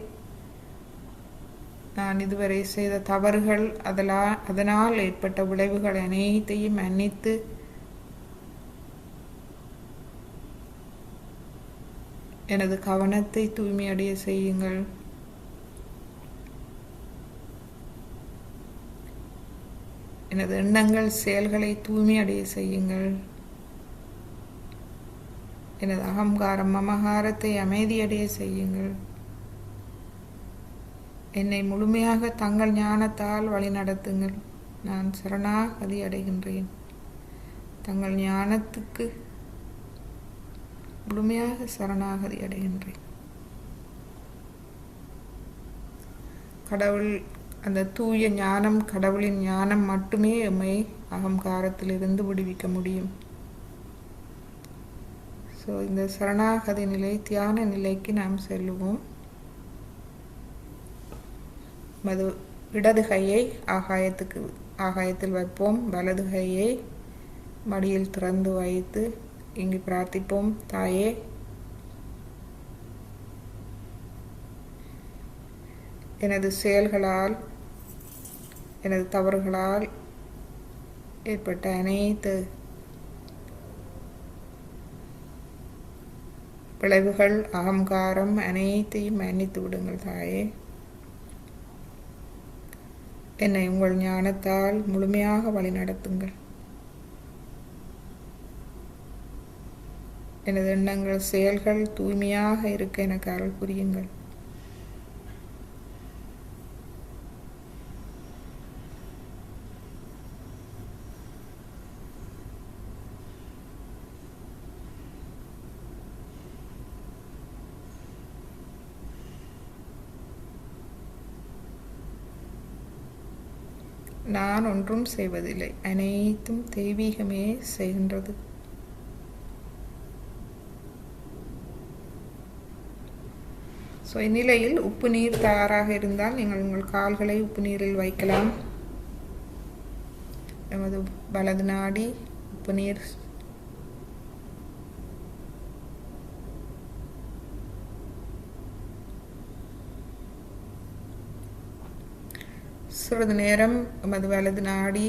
நான் இதுவரை செய்த தவறுகள், அதனால் ஏற்பட்ட விளைவுகள் அனைத்தையும் மன்னித்து எனது கவனத்தை தூய்மையடைய செய்யுங்கள். எனது எண்ணங்கள் செயல்களை தூய்மையடைய செய்யுங்கள். எனது அகங்காரம் மமகாரத்தை அமைதியடைய செய்யுங்கள். என்னை முழுமையாக தங்கள் ஞானத்தால் வழிநடத்துங்கள். நான் சரணாகதி அடைகின்றேன். தங்கள் ஞானத்துக்கு முழுமையாக சரணாகதி அடைகின்றேன். கடவுள், அந்த தூய ஞானம், கடவுளின் ஞானம் மட்டுமே எம்மை அகங்காரத்திலிருந்து விடுவிக்க முடியும். ஸோ இந்த சரணாகதி நிலை, தியான நிலைக்கு நாம் செல்லுவோம். இடது கையை ஆகாயத்தில் வைப்போம். வலது கையை மடியில் திறந்து வைத்து இங்கு பிரார்த்திப்போம். தாயே, எனது செயல்களால், எனது தவறுகளால் ஏற்பட்ட அனைத்து விளைவுகள், அகங்காரம் அனைத்தையும் மன்னித்து விடுங்கள் தாயே. என்னை உங்கள் ஞானத்தால் முழுமையாக வழிநடத்துங்கள். எனது எண்ணங்கள், செயல்கள் தூய்மையாக இருக்க எனக்கு அருள் புரியுங்கள். நான் ஒன்றும் செய்வதில்லை, அனைத்தும் தெய்வீகமே செய்கின்றது. ஸோ இந்நிலையில் உப்பு நீர் தயாராக இருந்தால் நீங்கள் உங்கள் கால்களை உப்பு நீரில் வைக்கலாம். நமது வலது நாடி உப்பு நீர் சிறிது நேரம் நமது வலது நாடி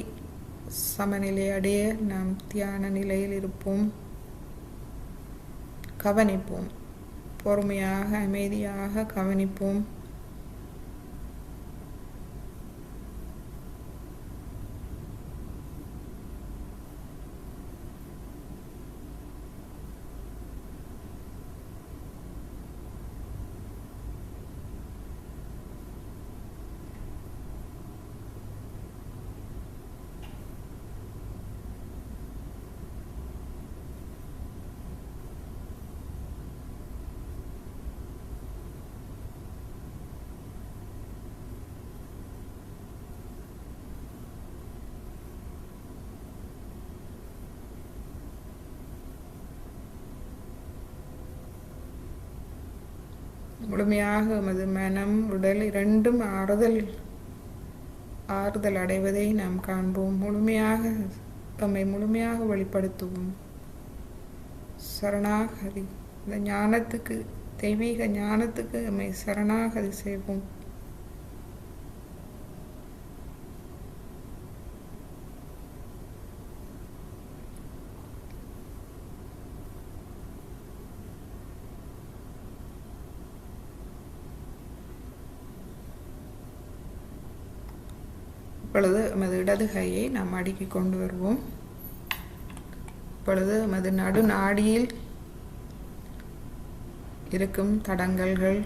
சமநிலை அடைய நாம் தியான நிலையில் இருப்போம். கவனிப்போம், பொறுமையாக அமைதியாக கவனிப்போம். முழுமையாக எமது மனம், உடல் இரண்டும் ஆறுதல் அடைவதை நாம் காண்போம். நம்மை முழுமையாக வெளிப்படுத்துவோம். சரணாகதி, இந்த ஞானத்துக்கு, தெய்வீக ஞானத்துக்கு நம்மை சரணாகதி செய்வோம். இப்பொழுது நமது இடது கையை நாம் அடுக்கி கொண்டு வருவோம். இப்பொழுது நமது நடு நாடியில் இருக்கும் தடங்கல்கள்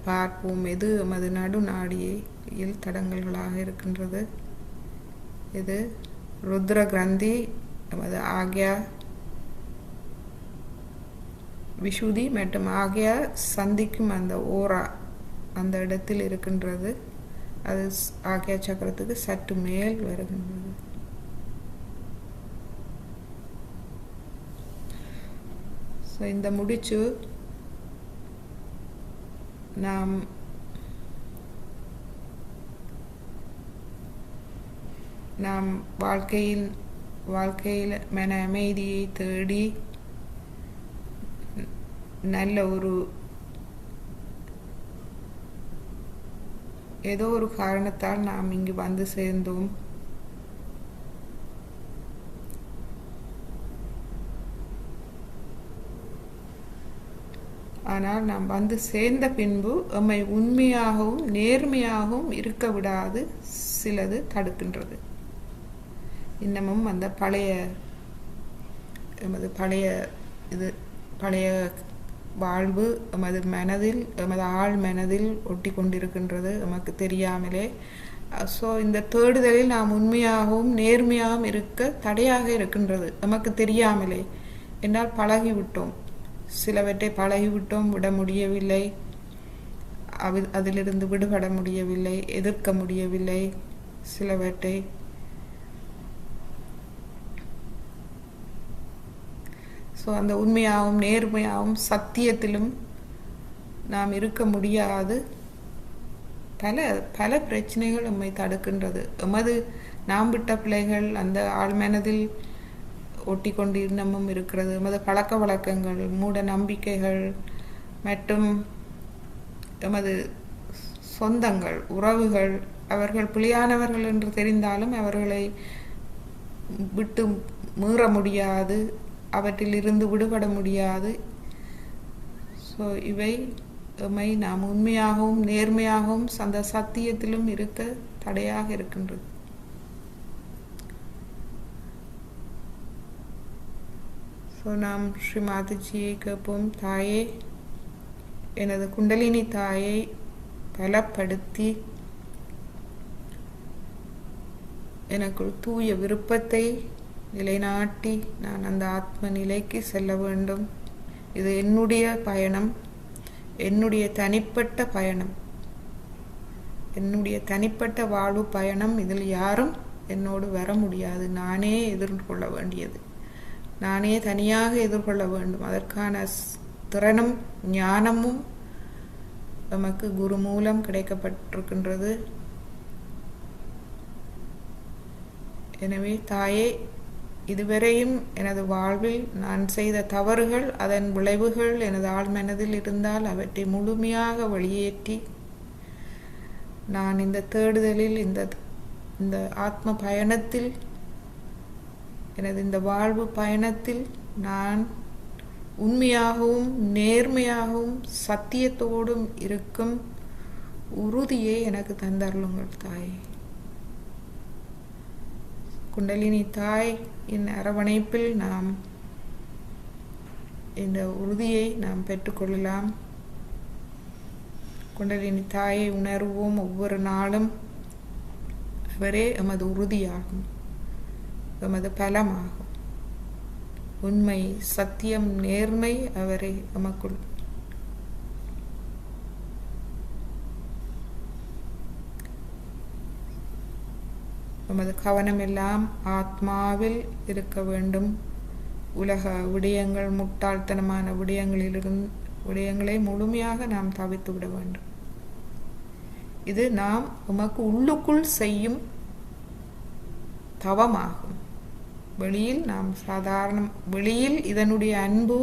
பார்ப்போம். எது நமது நடு நாடியில் தடங்கல்களாக இருக்கின்றது? இது ருத்ர கிரந்தி, நமது ஆக்யா விஷுதி மற்றும் ஆக்யா சந்திக்கும் அந்த ஓரா, அந்த இடத்தில் இருக்கின்றது. அது ஆக்யா சக்கரத்துக்கு சற்று மேல் வருகின்றது. ஸோ இந்த முடிச்சு நாம் வாழ்க்கையில் மன அமைதியை தேடி நல்ல ஏதோ ஒரு காரணத்தால் நாம் இங்கு வந்து சேர்ந்தோம். ஆனால் நாம் வந்து சேர்ந்த பின்பு எம்மை உண்மையாகவும் நேர்மையாகவும் இருக்க விடாது சிலது தடுக்கின்றது. இன்னமும் அந்த பழைய வாழ்வு எமது ஆழ் மனதில் ஒட்டி கொண்டிருக்கின்றது எமக்கு தெரியாமலே. ஸோ இந்த தேடுதலில் நாம் உண்மையாகவும் நேர்மையாகவும் இருக்க தடையாக இருக்கின்றது எமக்கு தெரியாமலே. என்றால் பழகிவிட்டோம், சிலவற்றை பழகிவிட்டோம், விட முடியவில்லை, அதிலிருந்து விடுபட முடியவில்லை, எதிர்க்க முடியவில்லை சிலவற்றை. ஸோ அந்த உண்மையாகவும் நேர்மையாகவும் சத்தியத்திலும் நாம் இருக்க முடியாது. பல பிரச்சனைகள் நம்மை தடுக்கின்றது. நாம் விட்ட பிள்ளைகள் அந்த ஆழ்மனதில் ஒட்டி கொண்டு இன்னமும் இருக்கிறது. எமது பழக்க வழக்கங்கள், மூட நம்பிக்கைகள் மற்றும் எமது சொந்தங்கள், உறவுகள், அவர்கள் பிழையானவர்கள் என்று தெரிந்தாலும் அவர்களை விட்டு மீற முடியாது, அவற்றில் இருந்து விடுபட முடியாது. ஸோ இவை எம்மை நாம் உண்மையாகவும் நேர்மையாகவும் அந்த சத்தியத்திலும் இருக்க தடையாக இருக்கின்றது. ஸோ நாம் ஸ்ரீ மாதாஜியை கேட்போம். தாயே, எனது குண்டலினி தாயை பலப்படுத்தி எனக்கு தூய விருப்பத்தை நிலைநாட்டி நான் அந்த ஆத்ம நிலைக்கு செல்ல வேண்டும். இது என்னுடைய பயணம், என்னுடைய தனிப்பட்ட பயணம், என்னுடைய தனிப்பட்ட வாழ்வு பயணம். இதில் யாரும் என்னோடு வர முடியாது. நானே எதிர்கொள்ள வேண்டியது, நானே தனியாக எதிர்கொள்ள வேண்டும். அதற்கான திறனும் ஞானமும் நமக்கு குரு மூலம் கிடைக்கப்பட்டிருக்கின்றது. எனவே தாயே, இதுவரையும் எனது வாழ்வில் நான் செய்த தவறுகள், அதன் விளைவுகள் எனது ஆழ்மனதில் இருந்தால் அவற்றை முழுமையாக வெளியேற்றி நான் இந்த தேடுதலில், இந்த ஆத்ம பயணத்தில், எனது இந்த வாழ்வு பயணத்தில் நான் உண்மையாகவும் நேர்மையாகவும் சத்தியத்தோடும் இருக்கும் உறுதியை எனக்கு தந்தருளுங்கள் தாயே. குண்டலினி தாய் என் அரவணைப்பில் நாம் இந்த உறுதியை நாம் பெற்றுக்கொள்ளலாம். குண்டலினி தாயை உணர்வோம். ஒவ்வொரு நாளும் அவரே எமது உறுதியாகும், எமது பலமாகும். உண்மை, சத்தியம், நேர்மை அவரை எமக்குள் நமது கவனமெல்லாம் ஆத்மாவில் இருக்க வேண்டும். உலக விடயங்கள், முட்டாள்தனமான விடயங்களை முழுமையாக நாம் தவிர்த்து விட வேண்டும். இது நாம் உமக்கு உள்ளுக்குள் செய்யும் தவமாகும். வெளியில் நாம் வெளியில் இதனுடைய அன்பு,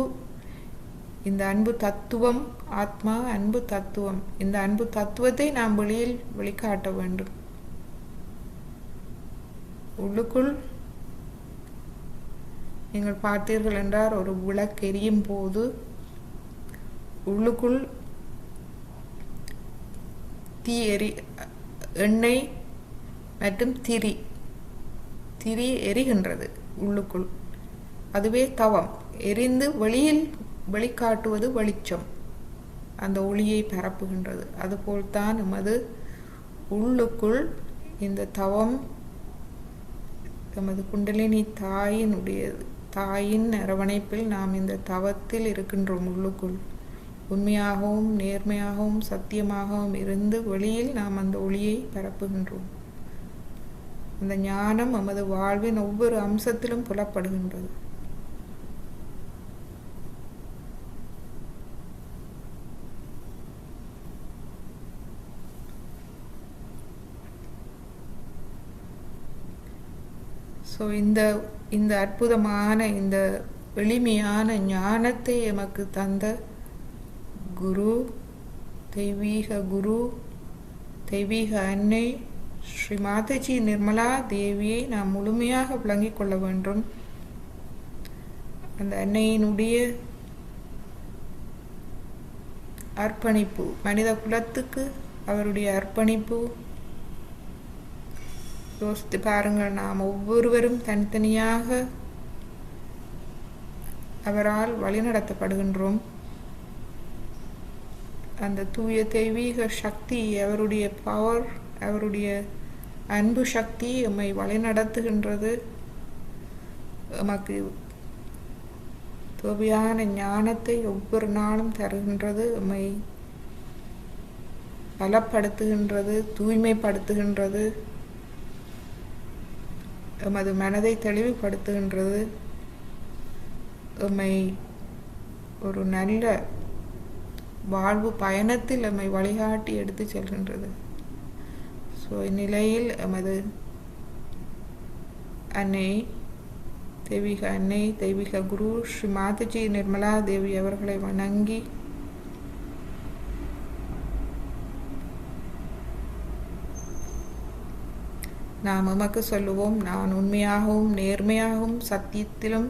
இந்த அன்பு தத்துவம், ஆத்மா அன்பு தத்துவம், இந்த அன்பு தத்துவத்தை நாம் வெளியில் வெளிக்காட்ட வேண்டும். உள்ளுக்குள் நீங்கள் பார்த்தீர்கள் என்றால், ஒரு விளக்கு எரியும் போது உள்ளுக்குள் எண்ணெய் மற்றும் திரி எரிகின்றது உள்ளுக்குள். அதுவே தவம். எரிந்து வெளியில் வெளிக்காட்டுவது வெளிச்சம், அந்த ஒளியை பரப்புகின்றது. அதுபோல்தான் நமது உள்ளுக்குள் இந்த தவம், நமது குண்டலினி தாயின் அரவணைப்பில் நாம் இந்த தவத்தில் இருக்கின்றோம். உள்ளுக்குள் உண்மையாகவும் நேர்மையாகவும் சத்தியமாகவும் இருந்து வெளியில் நாம் அந்த ஒளியை பரப்புகின்றோம். அந்த ஞானம் நமது வாழ்வின் ஒவ்வொரு அம்சத்திலும் புலப்படுகின்றது. ஸோ இந்த அற்புதமான இந்த எளிமையான ஞானத்தை எமக்கு தந்த குரு, தெய்வீக அன்னை ஸ்ரீ மாதாஜி நிர்மலா தேவியை நாம் முழுமையாக விளங்கிக் கொள்ள வேண்டும். அந்த அன்னையினுடைய அர்ப்பணிப்பு, மனித குலத்துக்கு அவருடைய அர்ப்பணிப்பு, யோசித்து பாருங்கள். நாம் ஒவ்வொருவரும் தனித்தனியாக அவரால் வழிநடத்தப்படுகின்றோம். அந்த தூய தெய்வீக சக்தி, அவருடைய பவர், அவருடைய அன்பு சக்தி எம்மை வழிநடத்துகின்றது. எமக்கு தேவையான ஞானத்தை ஒவ்வொரு நாளும் தருகின்றது. எம்மை பலப்படுத்துகின்றது, தூய்மைப்படுத்துகின்றது, எமது மனதை தெளிவுபடுத்துகின்றது, எம்மை ஒரு நல்ல வாழ்வு பயணத்தில் எம்மை வழிகாட்டி எடுத்து செல்கின்றது. ஸோ இந்நிலையில் எமது அன்னை, தெய்வீக குரு ஸ்ரீ மாதாஜி நிர்மலா தேவி அவர்களை வணங்கி நாம் எமக்கு சொல்லுவோம், நான் உண்மையாகவும் நேர்மையாகவும் சத்தியத்திலும்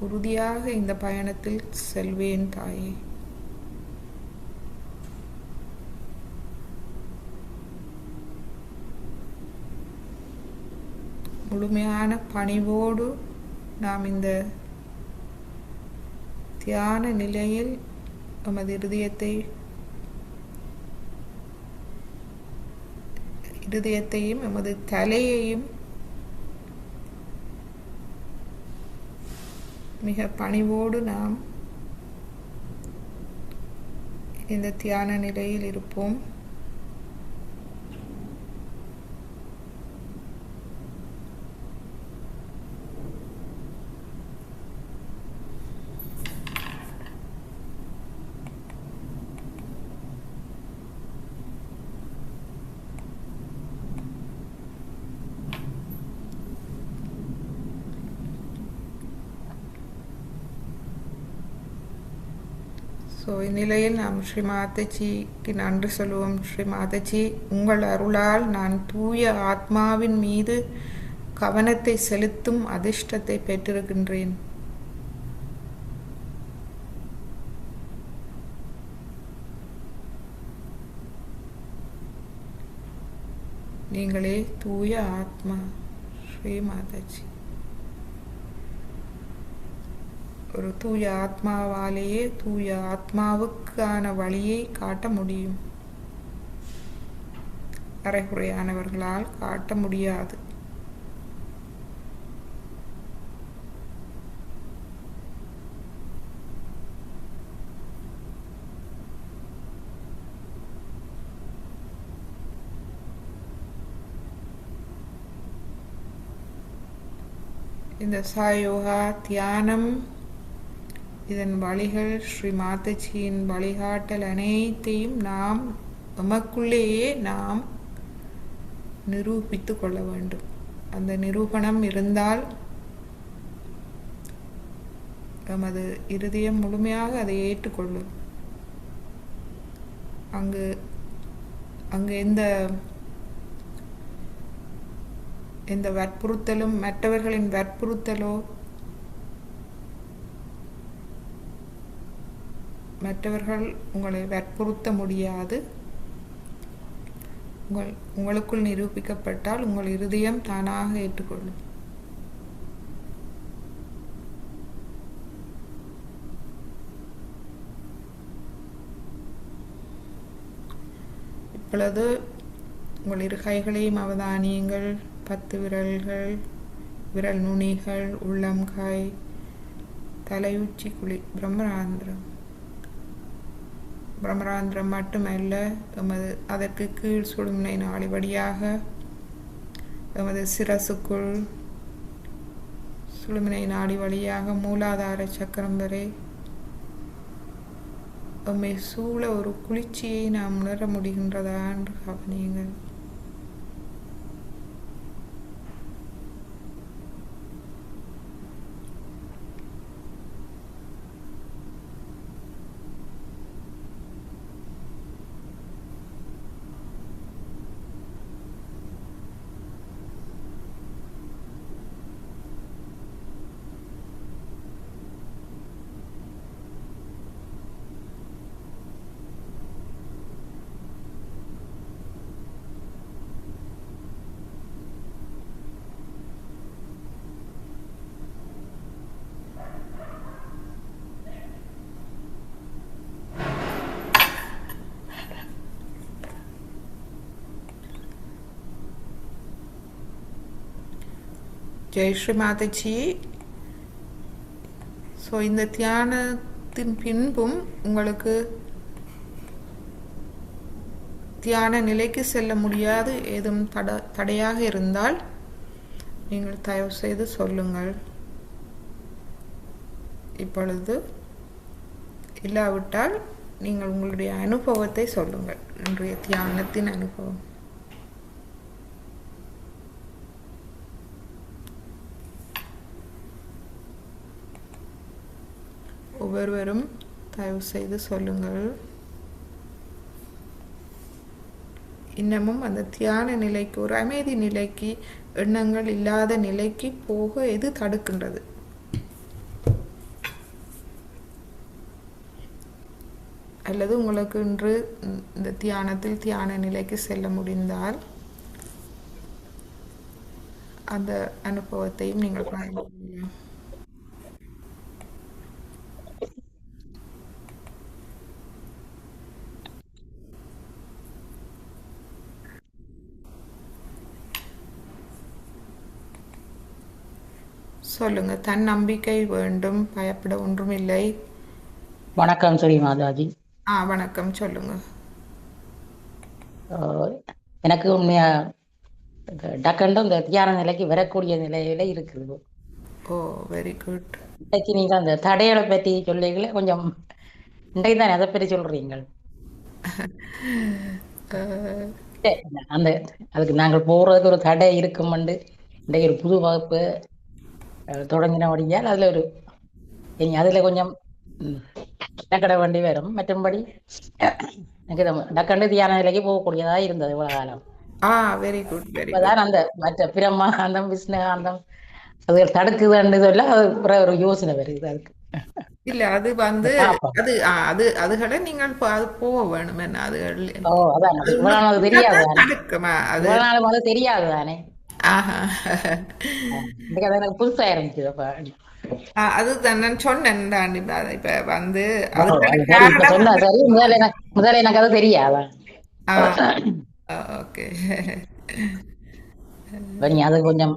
உறுதியாக இந்த பயணத்தில் செல்வேன் தாயே. முழுமையான பணிவோடு நாம் இந்த தியான நிலையில் நமது இருதயத்தையும் நமது தலையையும் மிக பணிவோடு நாம் இந்த தியான நிலையில் இருப்போம். ஸோ இந்நிலையில் நாம் ஸ்ரீ மாதாஜிக்கு நன்றி சொல்லுவோம். ஸ்ரீ மாதாஜி, உங்கள் அருளால் நான் தூய ஆத்மாவின் மீது கவனத்தை செலுத்தும் அதிர்ஷ்டத்தை பெற்றிருக்கின்றேன். நீங்களே தூய ஆத்மா. ஸ்ரீ மாதாஜி, ஒரு தூய ஆத்மாவாலேயே தூய ஆத்மாவுக்கான வழியை காட்ட முடியும். அரைகுறையானவர்களால் காட்ட முடியாது. இந்த சாயோகா தியானம், இதன் வழிகள், ஸ்ரீ மாதாஜியின் வழிகாட்டல் அனைத்தையும் நாம் எமக்குள்ளேயே நாம் நிரூபித்து கொள்ள வேண்டும். அந்த நிரூபணம் இருந்தால் எமது இருதயம் முழுமையாக அதை ஏற்றுக்கொள்ளும். அங்கு எந்த வற்புறுத்தலும், மற்றவர்களின் வற்புறுத்தலோ, மற்றவர்கள் உங்களை வற்புறுத்த முடியாது. உங்களுக்குள் நிரூபிக்கப்பட்டால் உங்கள் இருதயம் தானாக ஏற்றுக்கொள்ளும். இப்பொழுது உங்கள் இரு கைகளையும் அவதானியுங்கள். 10 விரல்கள், விரல் நுனிகள், உள்ளங்காய், தலையுச்சி, குழி, பிரம்மராந்திரம் மட்டுமல்ல, அதற்கு கீழ் சுழுமுனை நாடி வழியாக எமது சிரசுக்குள் சுழுமுனை நாடி வழியாக மூலாதார சக்கரம் வரை எம்மை சூழ ஒரு குளிர்ச்சியை நாம் உணர முடிகின்றதா என்று கவனியுங்கள். ஜெய் ஸ்ரீ மாதாஜி. ஸோ இந்த தியானத்தின் பின்பும் உங்களுக்கு தியான நிலைக்கு செல்ல முடியாது ஏதும் தடையாக இருந்தால் நீங்கள் தயவு செய்து சொல்லுங்கள். இப்பொழுது இல்லாவிட்டால் நீங்கள் உங்களுடைய அனுபவத்தை சொல்லுங்கள், இன்றைய தியானத்தின் அனுபவம். ஒவ்வொருவரும் தயவு செய்து சொல்லுங்கள். இன்னமும் அந்த தியான நிலைக்கு, ஒரு அமைதி நிலைக்கு, எண்ணங்கள் இல்லாத நிலைக்கு போக எது தடுக்கின்றது? அல்லது உங்களுக்கு இன்று இந்த தியானத்தில் தியான நிலைக்கு செல்ல முடிந்தால் அந்த அனுபவத்தையும் நீங்கள் பகிர்ந்து கொள்ளலாம். சொல்லுங்க. தன் நம்பிக்கை வேண்டும், பயப்பட ஒன்றுமில்லை. வணக்கம் ஸ்ரீ மாதாஜி. வணக்கம். சொல்லுங்க. எனக்கு உண்மையா டக்கண்டும் இந்த தியான நிலைக்கு வரக்கூடிய நிலையில இருக்குது. ஓ, வெரி குட். இன்னைக்கு நீங்க அந்த தடைகளை பற்றி சொல்லிங்களே, கொஞ்சம் இன்றைக்கு தானே அதை பற்றி சொல்றீங்க. அந்த அதுக்கு நாங்கள் போறதுக்கு ஒரு தடை இருக்குமெண்டு இன்றைக்கு ஒரு புது வகுப்பு தொடங்கினபடியால் அதுல ஒரு அதுல கொஞ்சம் கடை வேண்டி வரும். மற்றும்படி எனக்கு டக்கண்டு தியான நிலைக்கு போகக்கூடியதா இருந்தது இவ்வளவு காலம். Very good, very good. அந்த மற்ற பிரம்மாந்தம் விஷ்ணுகாந்தம் அது தடுக்குதுன்னு சொல்ல அது ஒரு யோசனை வருது. அதுக்கு இல்ல, அது வந்து அது அது அதுகளை நீங்கள் அது போக வேணும். என்ன அதுகள் அதான் தெரியாது, அது தெரியாது தானே. எனக்கு புதுசா இருந்துச்சு. அது நான் சொன்னேன் தான். இப்ப வந்து முதல்ல எனக்கு அது தெரியாதா. ஓகே, அது கொஞ்சம்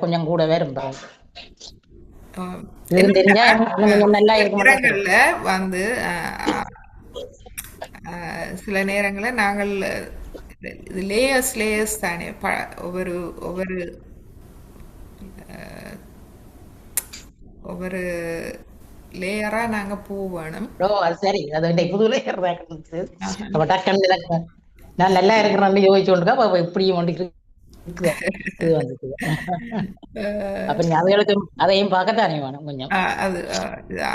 கொஞ்சம் கூட வரும். தெரிஞ்சா நல்லா நேரங்கள்ல வந்து சில நேரங்கள்ல நாங்கள் இது லேயர்ஸ் தானே, ஒவ்வொரு ஒவ்வொரு ஒவ்வொரு லேயரா நாங்க போவேணும். சரி, அது புது லேயர் நான் நல்லா இருக்கிறேன்னு யோசிச்சு கொண்டு இப்படியும் ஒன்று அப்ப அதுகளுக்கு அதையும் பார்க்கத்தானே வேணும் கொஞ்சம். அது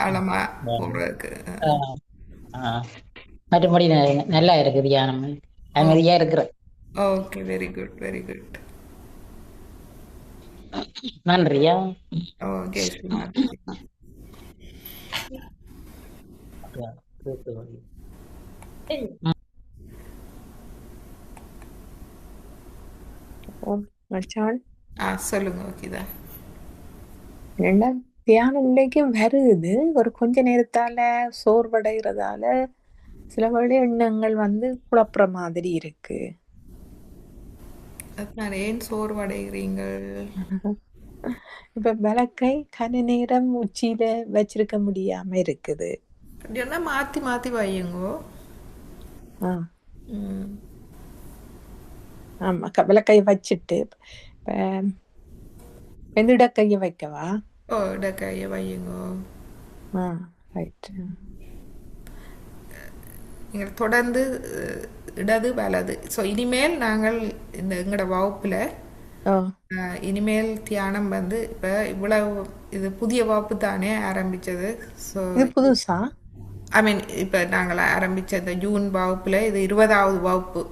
ஆழமா போறதுக்கு. மற்றபடி நல்லா இருக்கு தியானம், அமைதியா இருக்கிற. Okay, very good, very good. நன்றியா. ஓகே. சொல்லுங்க. ஓகேதா. தியான நிலைக்கு வருது. ஒரு கொஞ்ச நேரத்தால சோர்வடைகிறதால சில வேளை எண்ணங்கள் வந்து குழப்புற மாதிரி இருக்கு. ஏன் சோர்வடைகிறீங்கள்? இப்ப விளக்கை கன நேரம் உச்சியில வச்சிருக்க முடியாம இருக்குது. மாத்தி மாத்தி வையுங்கோ. ஆமா, விளக்கை வச்சுட்டு இடக்கைய வைக்கவா? இடக்கைய வையுங்கோ. நீங்கள் தொடர்ந்து இடது வலது. ஸோ இனிமேல் நாங்கள் இந்த எங்களோட வகுப்புல இனிமேல் தியானம் வந்து இப்ப இவ்வளவு இது புதிய வகுப்பு தானே ஆரம்பிச்சது. ஸோ புதுசா ஐ மீன் இப்ப நாங்கள் ஆரம்பிச்ச இந்த ஜூன் வகுப்புல இது 20வது வகுப்பு.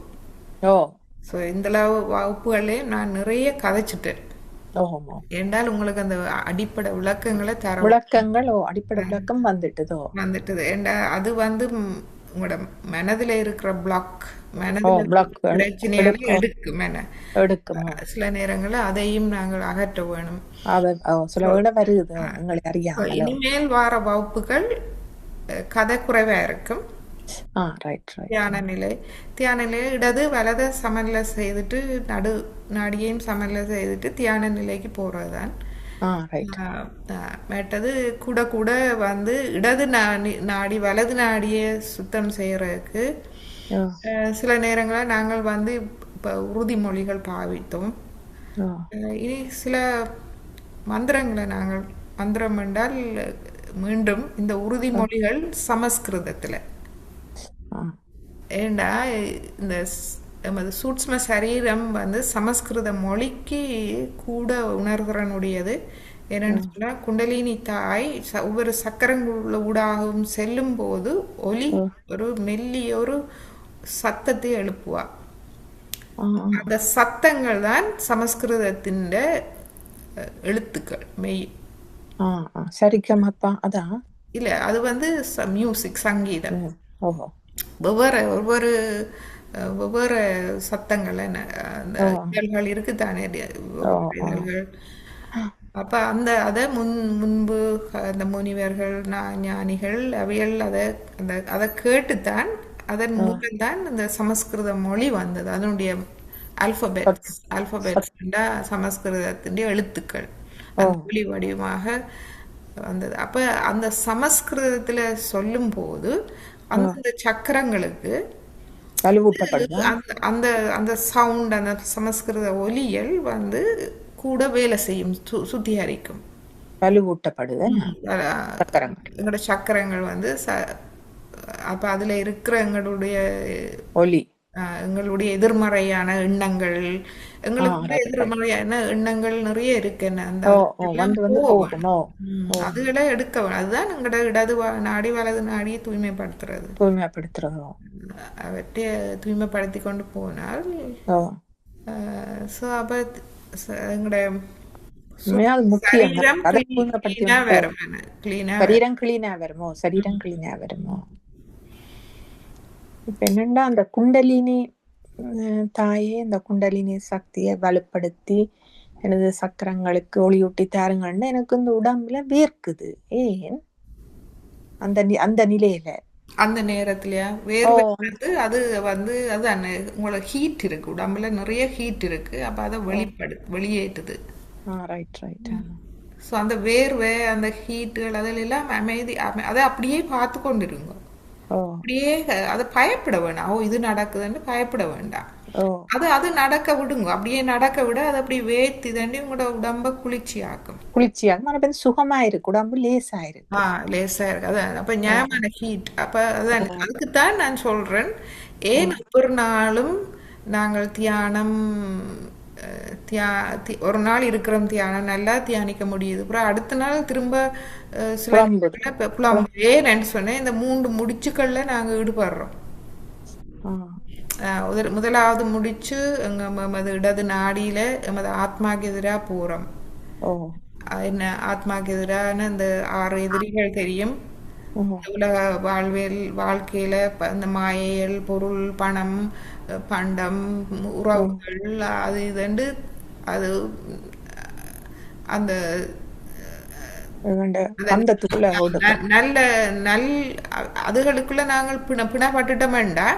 ஸோ இந்த வகுப்புகளே நான் நிறைய கதைச்சிட்டேன். என்றால் உங்களுக்கு அந்த அடிப்படை விளக்கங்களை அடிப்படை விளக்கம் வந்துட்டது. அது வந்து உங்களோட மனதில் இருக்கிற பிளாக், பிரச்சனைகளை எடுக்கும். சில நேரங்களில் அதையும் நாங்கள் அகற்ற வேணும். இனிமேல் வார வகுப்புகள் கதை குறைவா இருக்கும். Right right. தியான நிலை. தியான நிலை இடது வலது சமநிலை செய்துட்டு நடு நாடியையும் சமநிலை செய்துட்டு தியான நிலைக்கு போகிறது தான். ரைட். மற்றது கூட கூட வந்து இடது நாடி வலது நாடியை சுத்தம் செய்யறதுக்கு சில நேரங்களில் நாங்கள் வந்து இப்போ உறுதிமொழிகள் பாவித்தோம். இனி சில மந்திரங்களை நாங்கள் மந்திரம் என்றால் மீண்டும் இந்த உறுதிமொழிகள் சமஸ்கிருதத்தில். ஏண்டா இந்த நமது சூட்ச்ம சரீரம் வந்து சமஸ்கிருத மொழிக்கு கூட உணர்கிறனுடையது. என்னன்னு சொன்னால் குண்டலினி தாய் ஒவ்வொரு சக்கரங்கள் ஊடாகவும் செல்லும் போது ஒலி ஒரு மெல்லிய ஒரு சத்தத்தை எழுப்புவா. அந்த சத்தங்கள் தான் சமஸ்கிருதத்தின் எழுத்துக்கள் மெய். சரிகமப்பா அதான் இல்ல, அது வந்து மியூசிக் சங்கீதம். ஓஹோ. ஒவ்வொரு ஒவ்வொரு சத்தங்கள் அந்த இதழ்கள் இருக்குதானே இதழ்கள். அப்ப அதை முன்பு அந்த முனிவர்கள் ஞானிகள் அவைகள் அதை கேட்டுத்தான் அதன் மூலம்தான் இந்த சமஸ்கிருத மொழி வந்தது. அதனுடைய ஆல்பபெட்ஸ் சமஸ்கிருதத்தின் எழுத்துக்கள் ஒளி வடிவமாக வந்தது. அப்ப அந்த சமஸ்கிருதத்துல சொல்லும் போது அந்த சக்கரங்களுக்கு அந்த அந்த சவுண்ட் அந்த சமஸ்கிருத ஒலியல் வந்து கூட வேலை செய்யும், சுத்திகரிக்கும், வலுவூட்டப்படுது எங்களோட சக்கரங்கள் வந்து. அப்ப அதுல இருக்கிற எங்களுடைய ஒலி எங்களுடைய எதிர்மறையான எண்ணங்கள் எங்களுக்கு எதிர்மறையான எண்ணங்கள் நிறைய இருக்கு. அதுகளை எடுக்க அதுதான் எங்களோட இடது நாடி வலது நாடியை தூய்மைப்படுத்துறது. அவற்றை தூய்மைப்படுத்தி கொண்டு போனால் எங்களுடைய சரீரம் கிளீனா வருமோ. இப்ப என்னன்னா அந்த குண்டலினி தாயே இந்த குண்டலினி சக்தியை வலுப்படுத்தி எனது சக்கரங்களுக்கு ஒளியூட்டி தாருங்கன்னு எனக்கு இந்த உடம்புல வேர்க்குது. ஏன் அந்த நிலையில அந்த நேரத்துலயா வேர்வை அது வந்து அது உங்களுக்கு ஹீட் இருக்கு, உடம்புல நிறைய ஹீட் இருக்கு. அப்ப அதை வெளியேற்றுது. Right right. ஸோ அந்த வேர்வை அந்த ஹீட்டுகள் அதில் எல்லாம் அதை அப்படியே பார்த்து கொண்டிருங்க. அப்படியே அதை பயப்பட வேண்டாம். இது நடக்குதுன்னு பயப்பட வேண்டாம். அது நடக்க விடுங்க. அப்படியே நடக்க விட அது அப்படி வேத்தி தாண்டி உங்களோட உடம்ப குளிர்ச்சியாக்கும். சுகமா இருக்கு, உடம்பு லேசா இருக்கு. லேசா இருக்கு. அதான் அப்ப ஞாபக ஹீட். அப்ப அதான் அதுக்குத்தான் நான் சொல்றேன், ஏன் ஒரு நாளும் நாங்கள் தியானம் ஒரு நாள் இருக்கிறோம் தியானம் நல்லா தியானிக்க முடியுது, அப்புறம் அடுத்த நாள் திரும்ப ஏன்னு சொன்னேன். இந்த 3 முடிச்சுக்கள்ல நாங்க ஈடுபடுறோம். முதலாவது முடிச்சு எமது இடது நாடியில எமது ஆத்மாக்கு எதிரா போறோம். என்ன ஆத்மாக்கு எதிரான இந்த 6 எதிரிகள் தெரியும். உலக வாழ்க்கையில அந்த மாயைகள், பொருள், பணம், பண்டம், உறவுகள், அது இதுண்டு அது அந்த நல்ல அதுகளுக்குள்ள நாங்கள் பிணப்பட்டுட்டோம்டா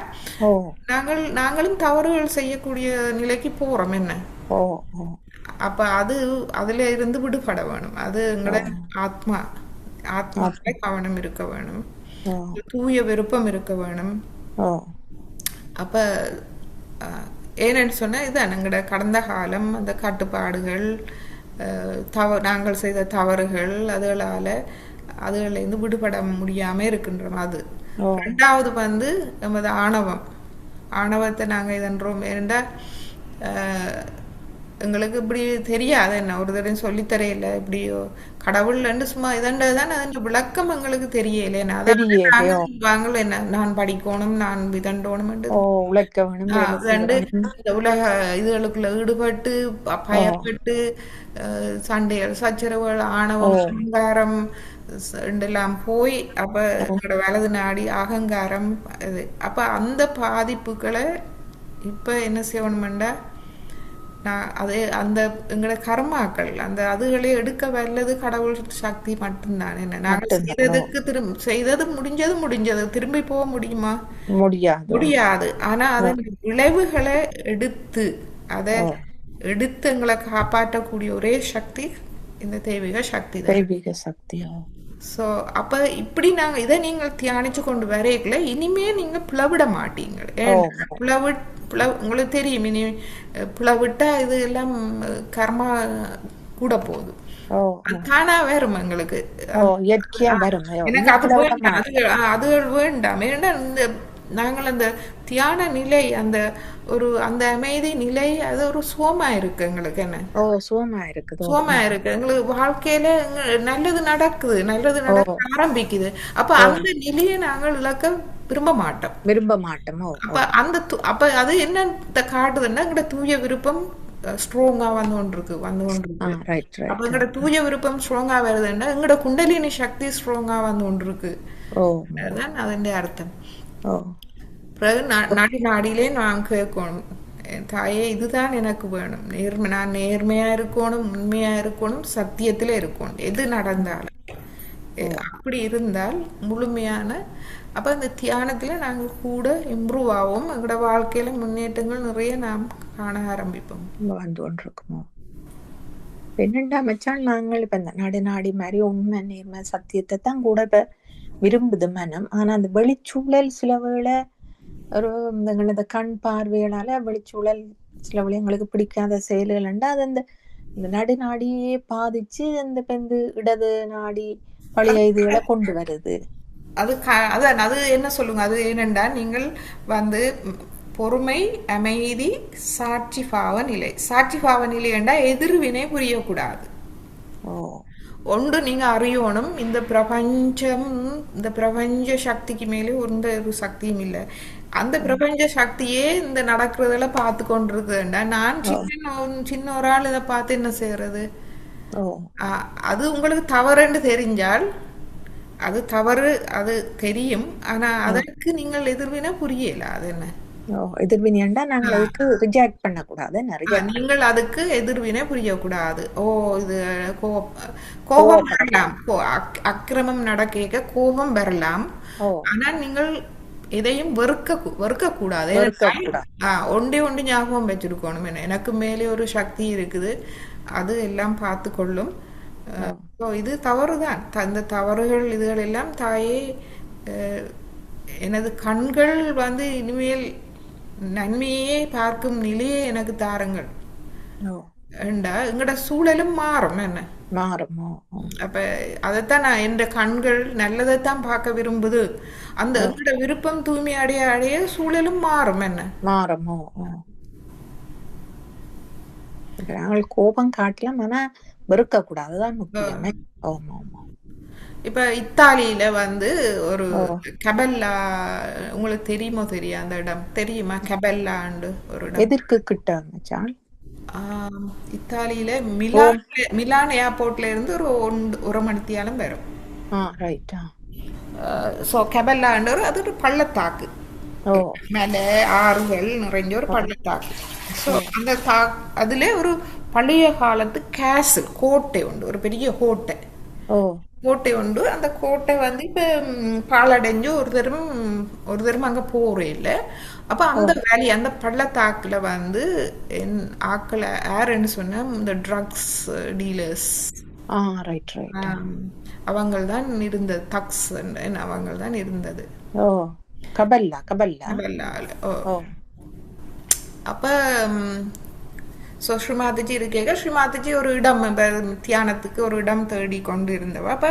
நாங்களும் தவறுகள் செய்யக்கூடிய நிலைக்கு போறோம். என்ன அப்ப அதுல இருந்து விடுபட வேணும். அது எங்களோட ஆத்மாவில கவனம் இருக்க வேணும், தூய விருப்பம் இருக்க வேணும். அப்ப ஏன்னு சொன்னா இதுதான் எங்களோட கடந்த காலம் அந்த கட்டுப்பாடுகள், நாங்கள் செய்த தவறுகள், அதுகளிலிருந்து விடுபட முடியாம இருக்கின்றோம். அது 2வது வந்து நமது ஆணவத்தை நாங்க இதன்றோம். ஏனென்றா எங்களுக்கு இப்படி தெரியாது, என்ன ஒரு தடவை சொல்லித்தரையில இப்படியோ கடவுள்னு சும்மா இதண்டதுதான் அதன் விளக்கம் எங்களுக்கு தெரியல. வாங்கல என்ன நான் படிக்கணும், நான் விதண்டோணும், உலக இதுகளுக்குள்ள ஈடுபட்டு பயப்பட்டு சண்டைகள், சச்சரவுகள், ஆணவம், அகங்காரம் எல்லாம் போய் அப்ப எங்களோட வலது நாடி அகங்காரம் இது. அப்ப அந்த பாதிப்புகளை இப்ப என்ன செய்யணும்டா நான் அது அந்த எங்களோட கர்மாக்கள் அந்த அதுகளை எடுக்க வல்லது கடவுள் சக்தி மட்டும்தான். என்ன நாங்கள் மட்டும்தான். ஓ, செய்ததுக்கு செய்தது முடிஞ்சது திரும்பி போக முடியுமா? முடியாது. ஓ, முடியாது. ஆனா ஓ, அதன் விளைவுகளை எடுத்து அதை ஓ, எடுத்து எங்களை காப்பாற்றக்கூடிய ஒரே சக்தி இந்த தெய்வீக சக்தி தான். தெய்வீக சக்தி. ஓ, ஸோ அப்போ இப்படி நாங்கள் இதை நீங்கள் தியானிச்சு கொண்டு வரையில இனிமே நீங்கள் பிளவிட மாட்டீங்க. ஓ, ஏன்னா உங்களுக்கு தெரியும் இனி பிளவிட்டா இது எல்லாம் கர்மா கூட போகுது. ஓ, அது தானா வரும் எங்களுக்கு. ஓ, இயற்கையா வரும். ஓ, எனக்கு இது அது பிளவிட வேண்டாம், மாட்டோம். அதுகள் வேண்டாம். ஏன்னா இந்த நாங்கள் அந்த தியான நிலை அந்த ஒரு அந்த அமைதி நிலை அது ஒரு சுகமா இருக்கு எங்களுக்கு. என்ன ஓ, சுகமா இருக்குது. ஓ, சுகமா இருக்கு எங்களுக்கு. வாழ்க்கையில நல்லது நடக்குது, நல்லது ஓ, நடக்க ஆரம்பிக்குது. அப்ப ஓ, அந்த நிலையை நாங்கள் இழக்க விரும்ப மாட்டோம். விரும்ப மாட்டோம். ஓ, அப்ப ஓ, அந்த அப்ப அது என்ன காட்டுதுன்னா எங்களோட தூய விருப்பம் ஸ்ட்ராங்கா வந்து கொண்டிருக்கு. ரைட் அப்ப ரைட். எங்களோட தூய விருப்பம் ஸ்ட்ராங்கா வருதுன்னா எங்களோட குண்டலினி சக்தி ஸ்ட்ராங்கா வந்து கொண்டிருக்கு. ஓ, அதுதான் அதன் அர்த்தம். ஓ, பிறகு நாடி நாடியிலே நான் கேட்கணும், தாயே இதுதான் எனக்கு வேணும், நான் நேர்மையா இருக்கணும், உண்மையா இருக்கணும், சத்தியத்துல இருக்கணும், எது நடந்தாலும். அப்படி இருந்தால் முழுமையான அப்ப அந்த தியானத்துல நாங்கள் கூட இம்ப்ரூவ் ஆகும். எங்களோட வாழ்க்கையில முன்னேற்றங்கள் நிறைய நாம் காண ஆரம்பிப்போம். வந்து கொண்டிருக்குமோ. என்னண்டா மச்சான், நாங்கள் இப்ப இந்த நாடி மாதிரி உண்மை நேர்மை சத்தியத்தை தான் கூட இப்ப விரும்புது மனம். ஆனா அந்த வெளிச்சூழல் சில வேளை ஒரு இந்த கண் பார்வையினால வெளிச்சூழல் சில வேளை எங்களுக்கு பிடிக்காத செயல்கள் உண்டு. அது இந்த நடுநாடியே பாதிச்சு அந்த பெந்து இடது நாடி பழைய இதுகளை கொண்டு வருது. அதான் அது என்ன சொல்லுங்க, அது என்னண்டா நீங்கள் வந்து பொறுமை, அமைதி, சாட்சி பாவ நிலை. சாட்சி பாவ நிலை என்றா எதிர்வினை புரியக்கூடாது. ஓ, ஒன்று நீங்க அறியணும், இந்த பிரபஞ்ச சக்திக்கு மேலே ஒரு சக்தியும் இல்லை. அந்த பிரபஞ்ச சக்தியே இந்த நடக்கிறதுல பார்த்து கொண்டிருக்குதுண்டா நான் சின்ன ஒரு ஆள் இதை பார்த்து என்ன செய்யறது? ஓ, அது உங்களுக்கு தவறுன்னு தெரிஞ்சால் அது தவறு, அது தெரியும். ஆனா அதற்கு நீங்கள் எதிர்வினை புரியல. அது என்ன எதிர்வினைண்டா நாங்கள் அதுக்கு ரிஜெக்ட் பண்ணக்கூடாது. நீங்கள் அதுக்கு எதிர்வினை புரியக்கூடாது. ஓ இது கோபம் வரலாம், அக்கிரமம் நடக்க கோபம் வரலாம். ஆனா நீங்கள் எதையும் வெறுக்க கூடாது. ஒண்டி ஞாபகம் வச்சிருக்கணும், எனக்கு மேலே ஒரு சக்தி இருக்குது, அது எல்லாம் பார்த்து கொள்ளும். இது தவறுதான். அந்த தவறுகள் இதுகள் எல்லாம் தாயே எனது கண்கள் வந்து இனிமேல் நன்மையே பார்க்கும் நிலையே எனக்கு தாருங்கள். எங்கட சூழலும் மாறும். என்ன மாறுமோ? அப்ப அதைத்தான் நான் என் கண்கள் நல்லதைத்தான் பார்க்க விரும்புது. அந்த எங்கட விருப்பம் தூய்மை அடைய அடைய சூழலும் மாறும். என்ன மாறுமோ? நாங்கள் கோபம் காட்டலாம், ஆனா வெறுக்க கூடாதுதான் முக்கியமே. இப்ப இத்தாலியில வந்து ஒரு கபெல்லா, உங்களுக்கு தெரியுமோ தெரியா அந்த இடம்? தெரியுமா கபெல்லாண்டு ஒரு இடம்? எதற்கு கிட்ட மச்சான்? இத்தாலியில மிலான் ஏர்போர்ட்ல இருந்து ஒரு மணித்தியாலம் வரும். சோ கபெல்லாண்டு அது ஒரு பள்ளத்தாக்கு, மேல ஆறுகள் நிறைஞ்ச ஒரு பள்ளத்தாக்கு. ஸோ அந்த அதுல ஒரு பழைய காலத்து கேசல் கோட்டை உண்டு, ஒரு பெரிய கோட்டை உண்டு. அந்த கோட்டை வந்து இப்ப பாலடைஞ்சு ஒரு தரம் அங்க போறே இல்லை. அப்ப அந்த வேலி அந்த பள்ளத்தாக்குல வந்து ஆக்களை யாருன்னு சொன்னா இந்த ட்ரக்ஸ் டீலர்ஸ் அவங்கள் தான் இருந்தது. தக்ஸ் அவங்கள் தான் இருந்தது. அப்ப ஸ்ரீமாதிஜி இருக்கேங்க, ஸ்ரீமாதிஜி ஒரு இடம் தியானத்துக்கு ஒரு இடம் தேடி கொண்டு இருந்தவ. அப்ப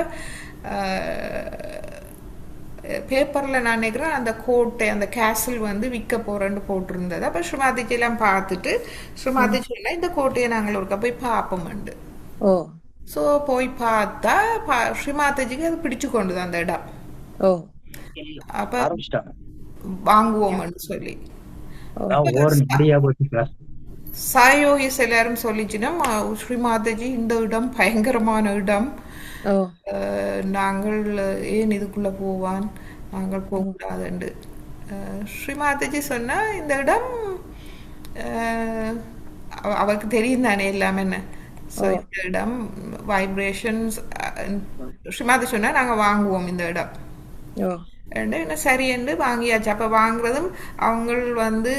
பேப்பர்ல நான் நினைக்கிறேன் அந்த கோட்டை அந்த கேசல் வந்து விற்க போறேன்னு போட்டிருந்தது. அப்ப ஸ்ரீமாதிஜி எல்லாம் பார்த்துட்டு ஸ்ரீமாதிஜி எல்லாம் இந்த கோட்டையை நாங்கள் ஒருக்கா போய் பார்ப்போம்ண்டு. ஸோ போய் பார்த்தா ஸ்ரீமாதிஜிக்கு அது பிடிச்சு கொண்டுது அந்த இடம். அப்ப வாங்குவோம்னு சொல்லி சாயோகிஸ் எல்லாரும் சொல்லிச்சுன்னா ஸ்ரீமாதாஜி இந்த இடம் பயங்கரமான இடம், நாங்கள் ஏன் இதுக்குள்ள போவான், நாங்கள் போகக்கூடாதுண்டு. ஸ்ரீமாதாஜி சொன்னா இந்த இடம் அவருக்கு தெரியும் தானே எல்லாமே என்ன. ஸோ ஓ இந்த இடம் வைப்ரேஷன்ஸ் ஸ்ரீமாதி சொன்னா நாங்க வாங்குவோம் இந்த இடம். ஓ என்ன சரி என்று வாங்கியாச்சு. அப்ப வாங்குறதும் அவங்க வந்து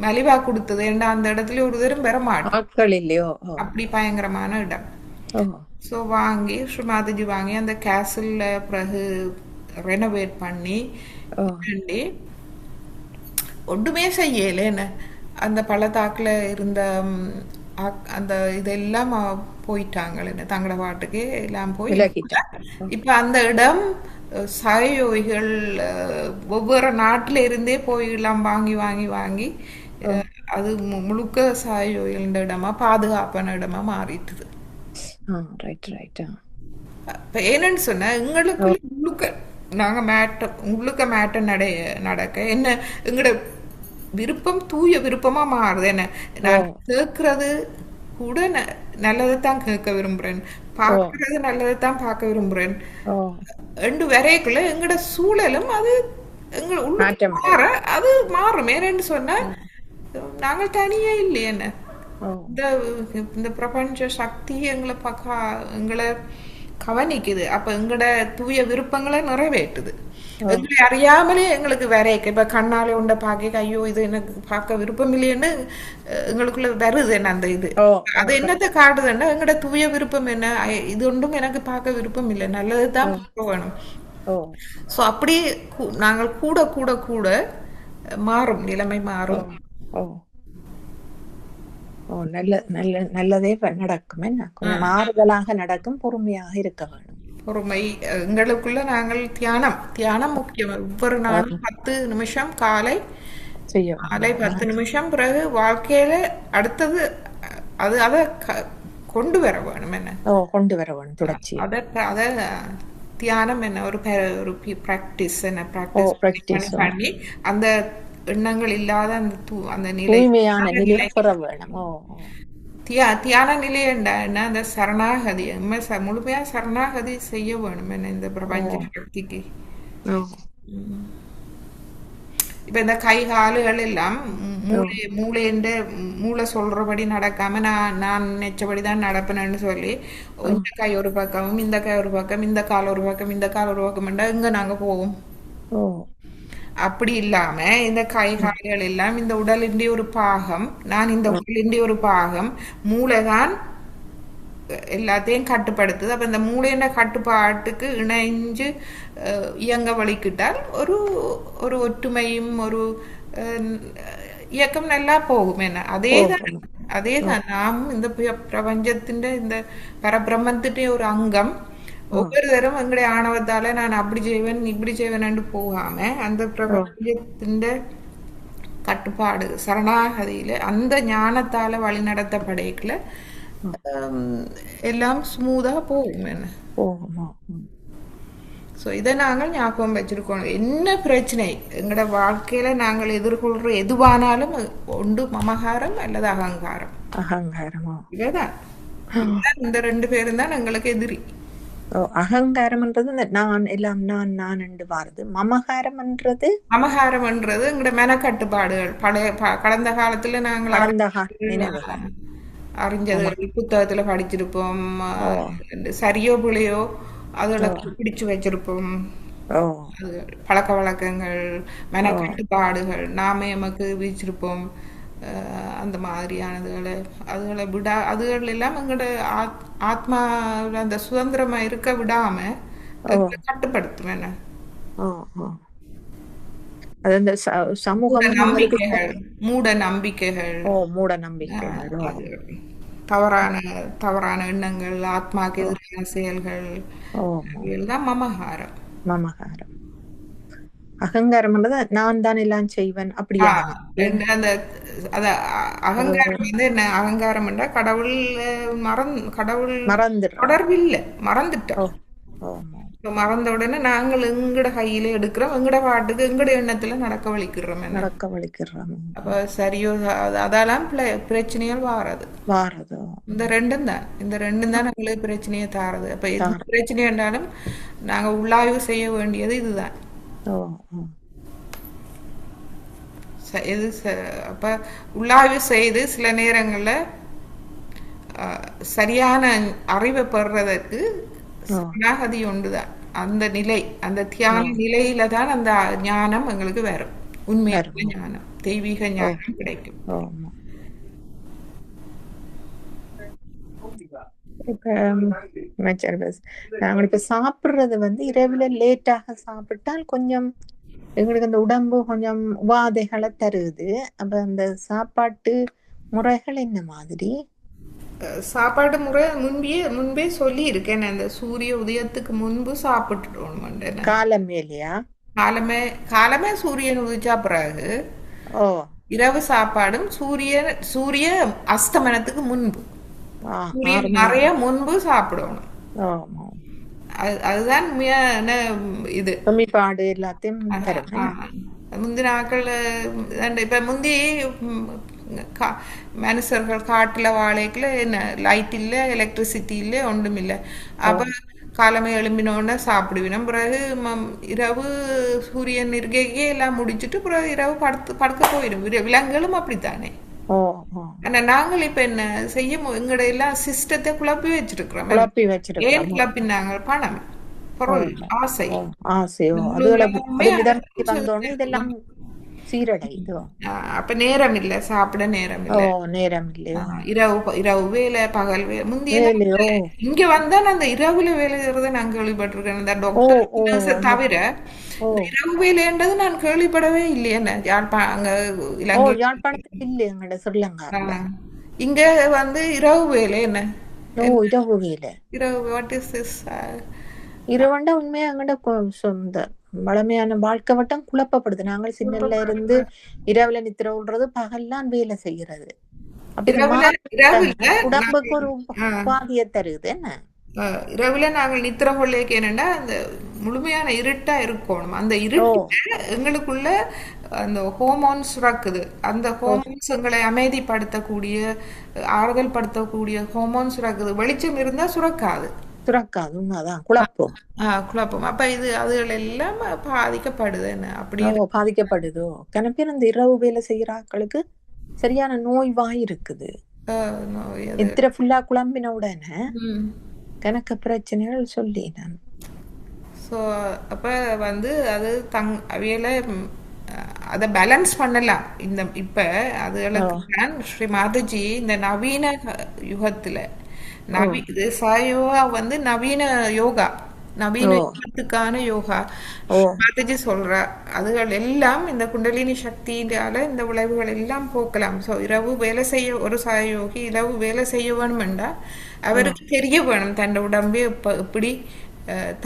மலிவா கொடுத்தது. ஏன்னா அந்த இடத்துல ஒரு தரம் பெற மாட்டோம், ஆட்கள் இல்லையோ? ஓ அப்படி பயங்கரமான இடம். ஓ ஸோ வாங்கி ஸ்ரீமாதிஜி வாங்கி அந்த கேசல்ல பிறகு ரெனோவேட் பண்ணி ஓ பண்ணி ஒன்றுமே செய்யல என்ன. அந்த பள்ளத்தாக்குல இருந்த அந்த இதெல்லாம் போயிட்டாங்க என்ன, தங்கட பாட்டுக்கு எல்லாம் போய் விலகிட்டாங்க. இப்ப அந்த இடம் சாயோகிகள் ஒவ்வொரு நாட்டில இருந்தே போய் எல்லாம் வாங்கி வாங்கி வாங்கி அது முழுக்க சாயோகிகள் இடமா பாதுகாப்பான இடமா மாறிட்டுது. Right right. இப்ப என்னன்னு சொன்னா எங்களுக்கு முழுக்க நாங்க உங்களுக்கு மேட்ட நடக்க என்ன எங்களோட விருப்பம் தூய விருப்பமா மாறுது என்ன. நான் கேட்கறது கூட நல்லதைத்தான் கேட்க விரும்புறேன், பார்க்கறது நல்லதைத்தான் பார்க்க விரும்புறேன். ரெண்டு வரைக்குள்ள எங்களோட சூழலும் அது எங்க உள்ள மாற அது மாறும். ஏன்னு சொன்னா நாங்கள் தனியே இல்லையே என்ன. இந்த பிரபஞ்ச சக்தி எங்களை கவனிக்குது. அப்ப எங்களோட தூய விருப்பங்களை நிறைவேற்றுது. எங்களை அறியாமலே எங்களுக்கு வரைக்க இப்ப கண்ணாலே உண்ட பாக்க ஐயோ இது எனக்கு பார்க்க விருப்பம் இல்லையேன்னு எங்களுக்குள்ள வருது என்ன அந்த இது. அது என்னத்தை காட்டுதுன்னா எங்களோட தூய விருப்பம் என்ன, இது ஒன்றும் எனக்கு பார்க்க விருப்பம் இல்லை, நல்லதுதான் பார்க்க வேணும். சோ அப்படி நாங்கள் கூட கூட கூட மாறும், நிலைமை மாறும். நல்லதே நடக்கும். என்ன கொஞ்சம் மாறுதலாக நடக்கும், பொறுமையாக இருக்க வேணும். பொறுமை எங்களுக்குள்ள நாங்கள் தியானம் முக்கியம். ஒவ்வொரு நாளும் 10 நிமிஷம் காலை 10 நிமிஷம், பிறகு வாழ்க்கையில அடுத்தது அது அதை கொண்டு வர வேணும் என்ன, கொண்டு வர வேணும் தொடர்ச்சி. அத தியானம் என்ன ஒரு பிராக்டிஸ் என்ன, பிராக்டிஸ் பண்ணி அந்த எண்ணங்கள் இல்லாத அந்த தூய்மையான நிலை பெற வேணும். தியான நிலை என்ன அந்த சரணாகதி முழுமையா சரணாகதி செய்ய வேணும் என்ன இந்த பிரபஞ்ச சக்திக்கு. இப்ப இந்த கை காலுகள் எல்லாம் மூளை சொல்றபடி நடக்காம நான் நினைச்சபடிதான் நடப்பேன்னு சொல்லி இந்த கை ஒரு பக்கமும் இந்த கை ஒரு பக்கம் இந்த கால் ஒரு பக்கம் இந்த கால் ஒரு பக்கம் இங்க நாங்க போவோம். அப்படி இல்லாம இந்த கை கால்கள் எல்லாம் இந்த உடலின் ஒரு பாகம், நான் இந்த உடலின் ஒரு பாகம், மூளைதான் எல்லாத்தையும் கட்டுப்படுத்துது. அப்ப இந்த மூளையின் கட்டுப்பாட்டுக்கு இணைஞ்சு இயங்க வலிக்கிட்டால் ஒரு ஒற்றுமையும் ஒரு இயக்கம் நல்லா போகும் என்ன. அதேதான் நாம் இந்த பிரபஞ்சத்தின் இந்த பரபிரம்மத்தின் ஒரு அங்கம். ஒவ்வொரு தரம் எங்களுடைய ஆணவத்தால நான் அப்படி செய்வேன் இப்படி செய்வேன் போகாம அந்த பிரபஞ்சத்தின் கட்டுப்பாடு சரணாகதியில அந்த ஞானத்தால வழி நடத்தப்படைக்கல எல்லாம் ஸ்மூதா போகும் என்ன. ஸோ இதை நாங்கள் ஞாபகம் வச்சிருக்கோம். என்ன பிரச்சனை எங்களோட வாழ்க்கையில நாங்கள் எதிர்கொள்ற எதுவானாலும் ஒன்று மமகாரம் அல்லது அகங்காரம். இவைதான் இந்த 2 பேரும் தான் எங்களுக்கு எதிரி. அகங்காரம்ன்றது நான் எல்லாம் நான் என்று வாருது. மமகாரம்ன்றது எங்களோட மெனக்கட்டுப்பாடுகள். பழைய கடந்த காலத்துல நாங்கள் அறிஞ்சது புத்தகத்துல படிச்சிருப்போம், சரியோ பிழையோ அதோட பிடிச்சு வச்சிருப்போம். பழக்க வழக்கங்கள் மெனக்கட்டுப்பாடுகள் நாமே நமக்கு வீச்சிருப்போம். அந்த மாதிரியானதுகளை அதுகள் எல்லாம் எங்களோட ஆத்மா அந்த சுதந்திரமா இருக்க விடாம கட்டுப்படுத்தும் என்ன. மூட நம்பிக்கைகள் தவறான எண்ணங்கள், ஆத்மாக்கு எதிரான செயல்கள் எல்லாம் மமகாரம். அகங்காரம் நான் தான் எல்லாம் செய்வேன் அப்படியா. அந்த அகங்காரம் என்ன, அகங்காரம் கடவுள் தொடர்பில்லை, மறந்துட்டோம். மறந்த உடனே நாங்கள் எங்கட கையில எடுக்கிறோம், எங்கட பாட்டுக்கு எங்கட எண்ணத்துல நடக்க வலிக்கிறோம். அப்ப சரியோ அதெல்லாம் பிரச்சனைகள் வாரது. இந்த ரெண்டும் தான் எங்களுக்கு பிரச்சனையை தாரது. அப்ப எது பிரச்சனை என்றாலும் நாங்க உள்ளாய்வு செய்ய வேண்டியது இதுதான். எது அப்போ உள்ளாய்வு செய்து சில நேரங்களில் சரியான அறிவை பெறுறதற்கு ஓ சரணாகதி ஒன்றுதான். அந்த நிலை, அந்த தியான நிலையில தான் அந்த ஞானம் எங்களுக்கு வரும். உண்மையான வரும். ஞானம், தெய்வீக ஓ ஞானம் கிடைக்கும். ஆமா. இப்ப அமைச்சர் பஸ் நாங்கள் இப்ப சாப்பிடுறது வந்து இரவுல லேட்டாக சாப்பிட்டால் கொஞ்சம் எங்களுக்கு அந்த உடம்பு கொஞ்சம் உபாதைகளை தருது. அப்ப அந்த சாப்பாட்டு முறைகள் என்ன மாதிரி? சாப்பாடு முறை முன்பே சொல்லி இருக்கேன். அந்த சூரிய உதயத்துக்கு முன்பு சாப்பிட்டுட்டோம். காலம் மேலையா? காலமே காலமே சூரியன் உதிச்சா பிறகு ஓ இரவு சாப்பாடும் சூரிய அஸ்தமனத்துக்கு முன்பு, ஆ, 6 சூரியன் மணி. நிறைய முன்பு சாப்பிடணும். ஆமா. அதுதான் உண்மையான இது. செமிப்பாடு எல்லாத்தையும் தரும். முந்தின நாட்கள் இப்ப முந்தி மனுஷர்கள் காட்டுல வாழைக்குல என்ன லைட் இல்லை, எலக்ட்ரிசிட்டி இல்லை, ஒன்றும் இல்லை. அப்ப காலமே எழும்பினோடனே சாப்பிடுவினோம். பிறகு இரவு சூரியன் இருக்கையே எல்லாம் முடிச்சுட்டு பிறகு இரவு படுக்க போயிடும். விலங்குகளும் அப்படித்தானே. ஓ ஆனா நாங்கள் இப்ப என்ன செய்ய எங்கட எல்லாம் சிஸ்டத்தை குழப்பி வச்சிருக்கிறோம். குழப்பி ஏன் வச்சிருக்கோம். குழப்பினாங்க? பணம், பொருள், ஆசை. ஆசையோ அதுகளை வந்தோடனே இதெல்லாம் சீரடையுதோ. அப்ப நேரம் இல்ல, சாப்பிட நேரம் ஓ இல்ல. நேரம் இல்லையோ. இரவு வேலை, பகல் வேலை. முந்தைய வேலையோ. இங்க வந்தா நான் அந்த இரவுல வேலை செய்யறத நான் கேள்விப்பட்டிருக்கேன். இந்த ஓ டாக்டர் ஓ தவிர ஓ இந்த இரவு வேலைன்றது நான் கேள்விப்படவே இல்லையே. அங்க ஓ இலங்கை யாழ்ப்பாணத்துக்கு இல்லை எங்கட ஸ்ரீலங்கால. இங்க வந்து இரவு வேலை என்ன ஓ இரவு வேலை. இரவு வாட் இஸ் திஸ்? இரவண்டா உண்மையா எங்கட சொந்த வளமையான வாழ்க்கை வட்டம் குழப்பப்படுது. நாங்கள் சின்னல இருந்து இரவுல நித்திர விடுறது, பகல்லாம் வேலை செய்யறது. அப்ப இது இரவுல உடம்புக்கு ஒரு உபாதியை தருது என்ன. இரவுல நாங்கள் நித்திர கொள்ளைக்கு என்னன்னா அந்த முழுமையான இருட்டா இருக்கணும். அந்த இருட்டுல எங்களுக்குள்ள அந்த ஹோமோன்ஸ் சுரக்குது. அந்த ஹோமோன்ஸ் எங்களை அமைதிப்படுத்தக்கூடிய, ஆறுதல் படுத்தக்கூடிய ஹோமோன்ஸ் சுரக்குது. வெளிச்சம் இருந்தா சுரக்காது, சுரக்காது. உண்மைதான், குழப்பம். குழப்பம். அப்ப இது அதுகள் எல்லாம் பாதிக்கப்படுது என்ன அப்படி பாதிக்கப்படுதோ. கணப்பேர் அந்த இரவு வேலை செய்யற ஆட்களுக்கு சரியான நோய் வாய் இருக்குது. எத்திர ஃபுல்லா குழம்பின உடனே கணக்க பிரச்சனைகள் சொல்லி நான். ஸோ அப்போ வந்து அது அவையில அதை பேலன்ஸ் பண்ணலாம். இப்போ அதுகளுக்கு தான் ஸ்ரீ மாதாஜி இந்த நவீன யுகத்தில் இது சாயோகா வந்து நவீன யோகா, நவீன யுகத்துக்கான யோகா மாதாஜி சொல்றா. அதுகள் எல்லாம் இந்த குண்டலினி சக்தியால இந்த விளைவுகள் எல்லாம் போக்கலாம். ஸோ இரவு வேலை செய்ய ஒரு சாயோகி இரவு வேலை செய்ய வேணுமெண்டா அவருக்கு தெரிய வேணும் தன் உடம்பே எப்படி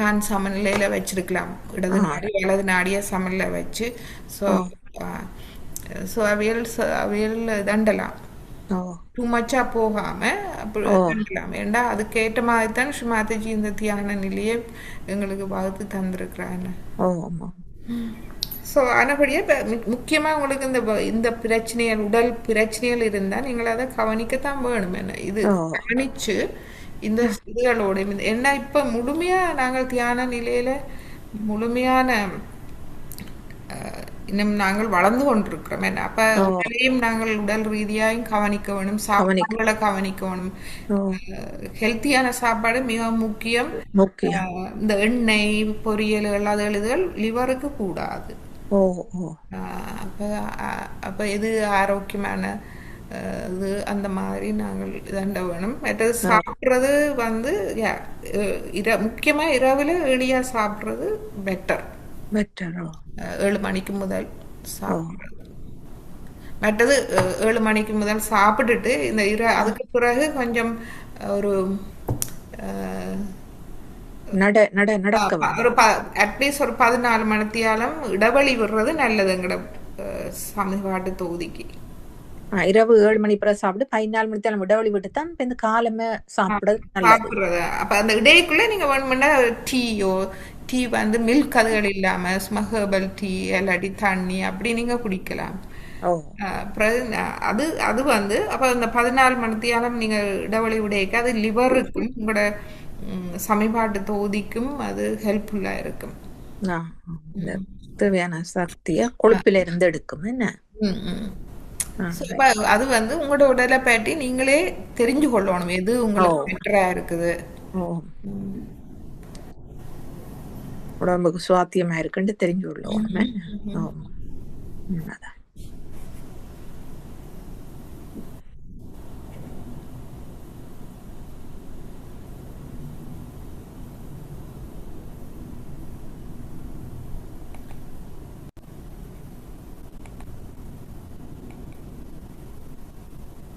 தான் சமநிலையில வச்சிருக்கலாம். இடது நாடி வலது நாடிய சமநிலை வச்சு அவியல் தண்டலாம். டூ மச்சா போகாம அப்படி தண்டலாம். ஏண்டா அதுக்கேற்ற மாதிரி தான் ஸ்ரீ மாதாஜி இந்த தியான நிலையை எங்களுக்கு வகுத்து தந்திருக்கிறாங்க. ஸோ ஆனபடியே முக்கியமாக உங்களுக்கு இந்த பிரச்சனைகள், உடல் பிரச்சனைகள் இருந்தால் நீங்கள் அதை கவனிக்கத்தான் வேணும். என்ன இது கவனிச்சு இந்த இதுகளோட என்ன இப்போ முழுமையாக நாங்கள் தியான நிலையில் முழுமையான இன்னும் நாங்கள் வளர்ந்து கொண்டிருக்கிறோம். என்ன அப்போ உடலையும் நாங்கள் உடல் ரீதியாகவும் கவனிக்க வேணும், சாப்பாடுகளை கவனிக்க வேணும். ஹெல்த்தியான சாப்பாடு மிக முக்கியம். இந்த எண்ணெய் பொரியல்கள் அதுகள் லிவருக்கு கூடாது. அப்போ எது ஆரோக்கியமான இது அந்த மாதிரி நாங்கள் இதண்ட வேணும். மற்றது சாப்பிட்றது வந்து முக்கியமாக இரவில் எளியாக சாப்பிட்றது பெட்டர். 7 மணிக்கு முதல் சாப்பிட்றது. மற்றது 7 மணிக்கு முதல் சாப்பிட்டுட்டு இந்த அதுக்கு பிறகு கொஞ்சம் ஒரு அட்லீஸ்ட் ஒரு 14 மணித்தியாலம் இடைவெளி விடுறது நல்லது எங்கட சமீபாட்டு தொகுதிக்கு. இரவு 7 மணி பிறகு சாப்பிட்டு 14 மணித்தியாலம் இடைவெளி விட்டு தான் இந்த காலமே சாப்பிடுறது. அப்ப அந்த இடைக்குள்ள நீங்க வேணும்னா டீ வந்து மில்க் அதுகள் இல்லாம ஹெர்பல் டீ இல்லாட்டி தண்ணி அப்படி நீங்க குடிக்கலாம். அது வந்து அப்ப அந்த 14 மணித்தியாலம் நீங்க இடைவெளி விடைக்க அது லிவருக்கும் உங்களோட சமீபாட்டு தொகுதிக்கும் அது ஹெல்ப்ஃபுல்லா இருக்கும். தேவையான சக்தியை கொழுப்பில இருந்து எடுக்கும். என்ன ம், ம். ஆ, So, right. இப்ப அது வந்து உங்களோட உடலை பற்றி நீங்களே தெரிஞ்சு கொள்ளணும் எது ஓ உங்களுக்கு பெட்டரா இருக்குது. ஓ உடம்புக்கு சுவாத்தியமா இருக்குன்னு தெரிஞ்சு கொள்ளணும். ஓ உண்மைதான்.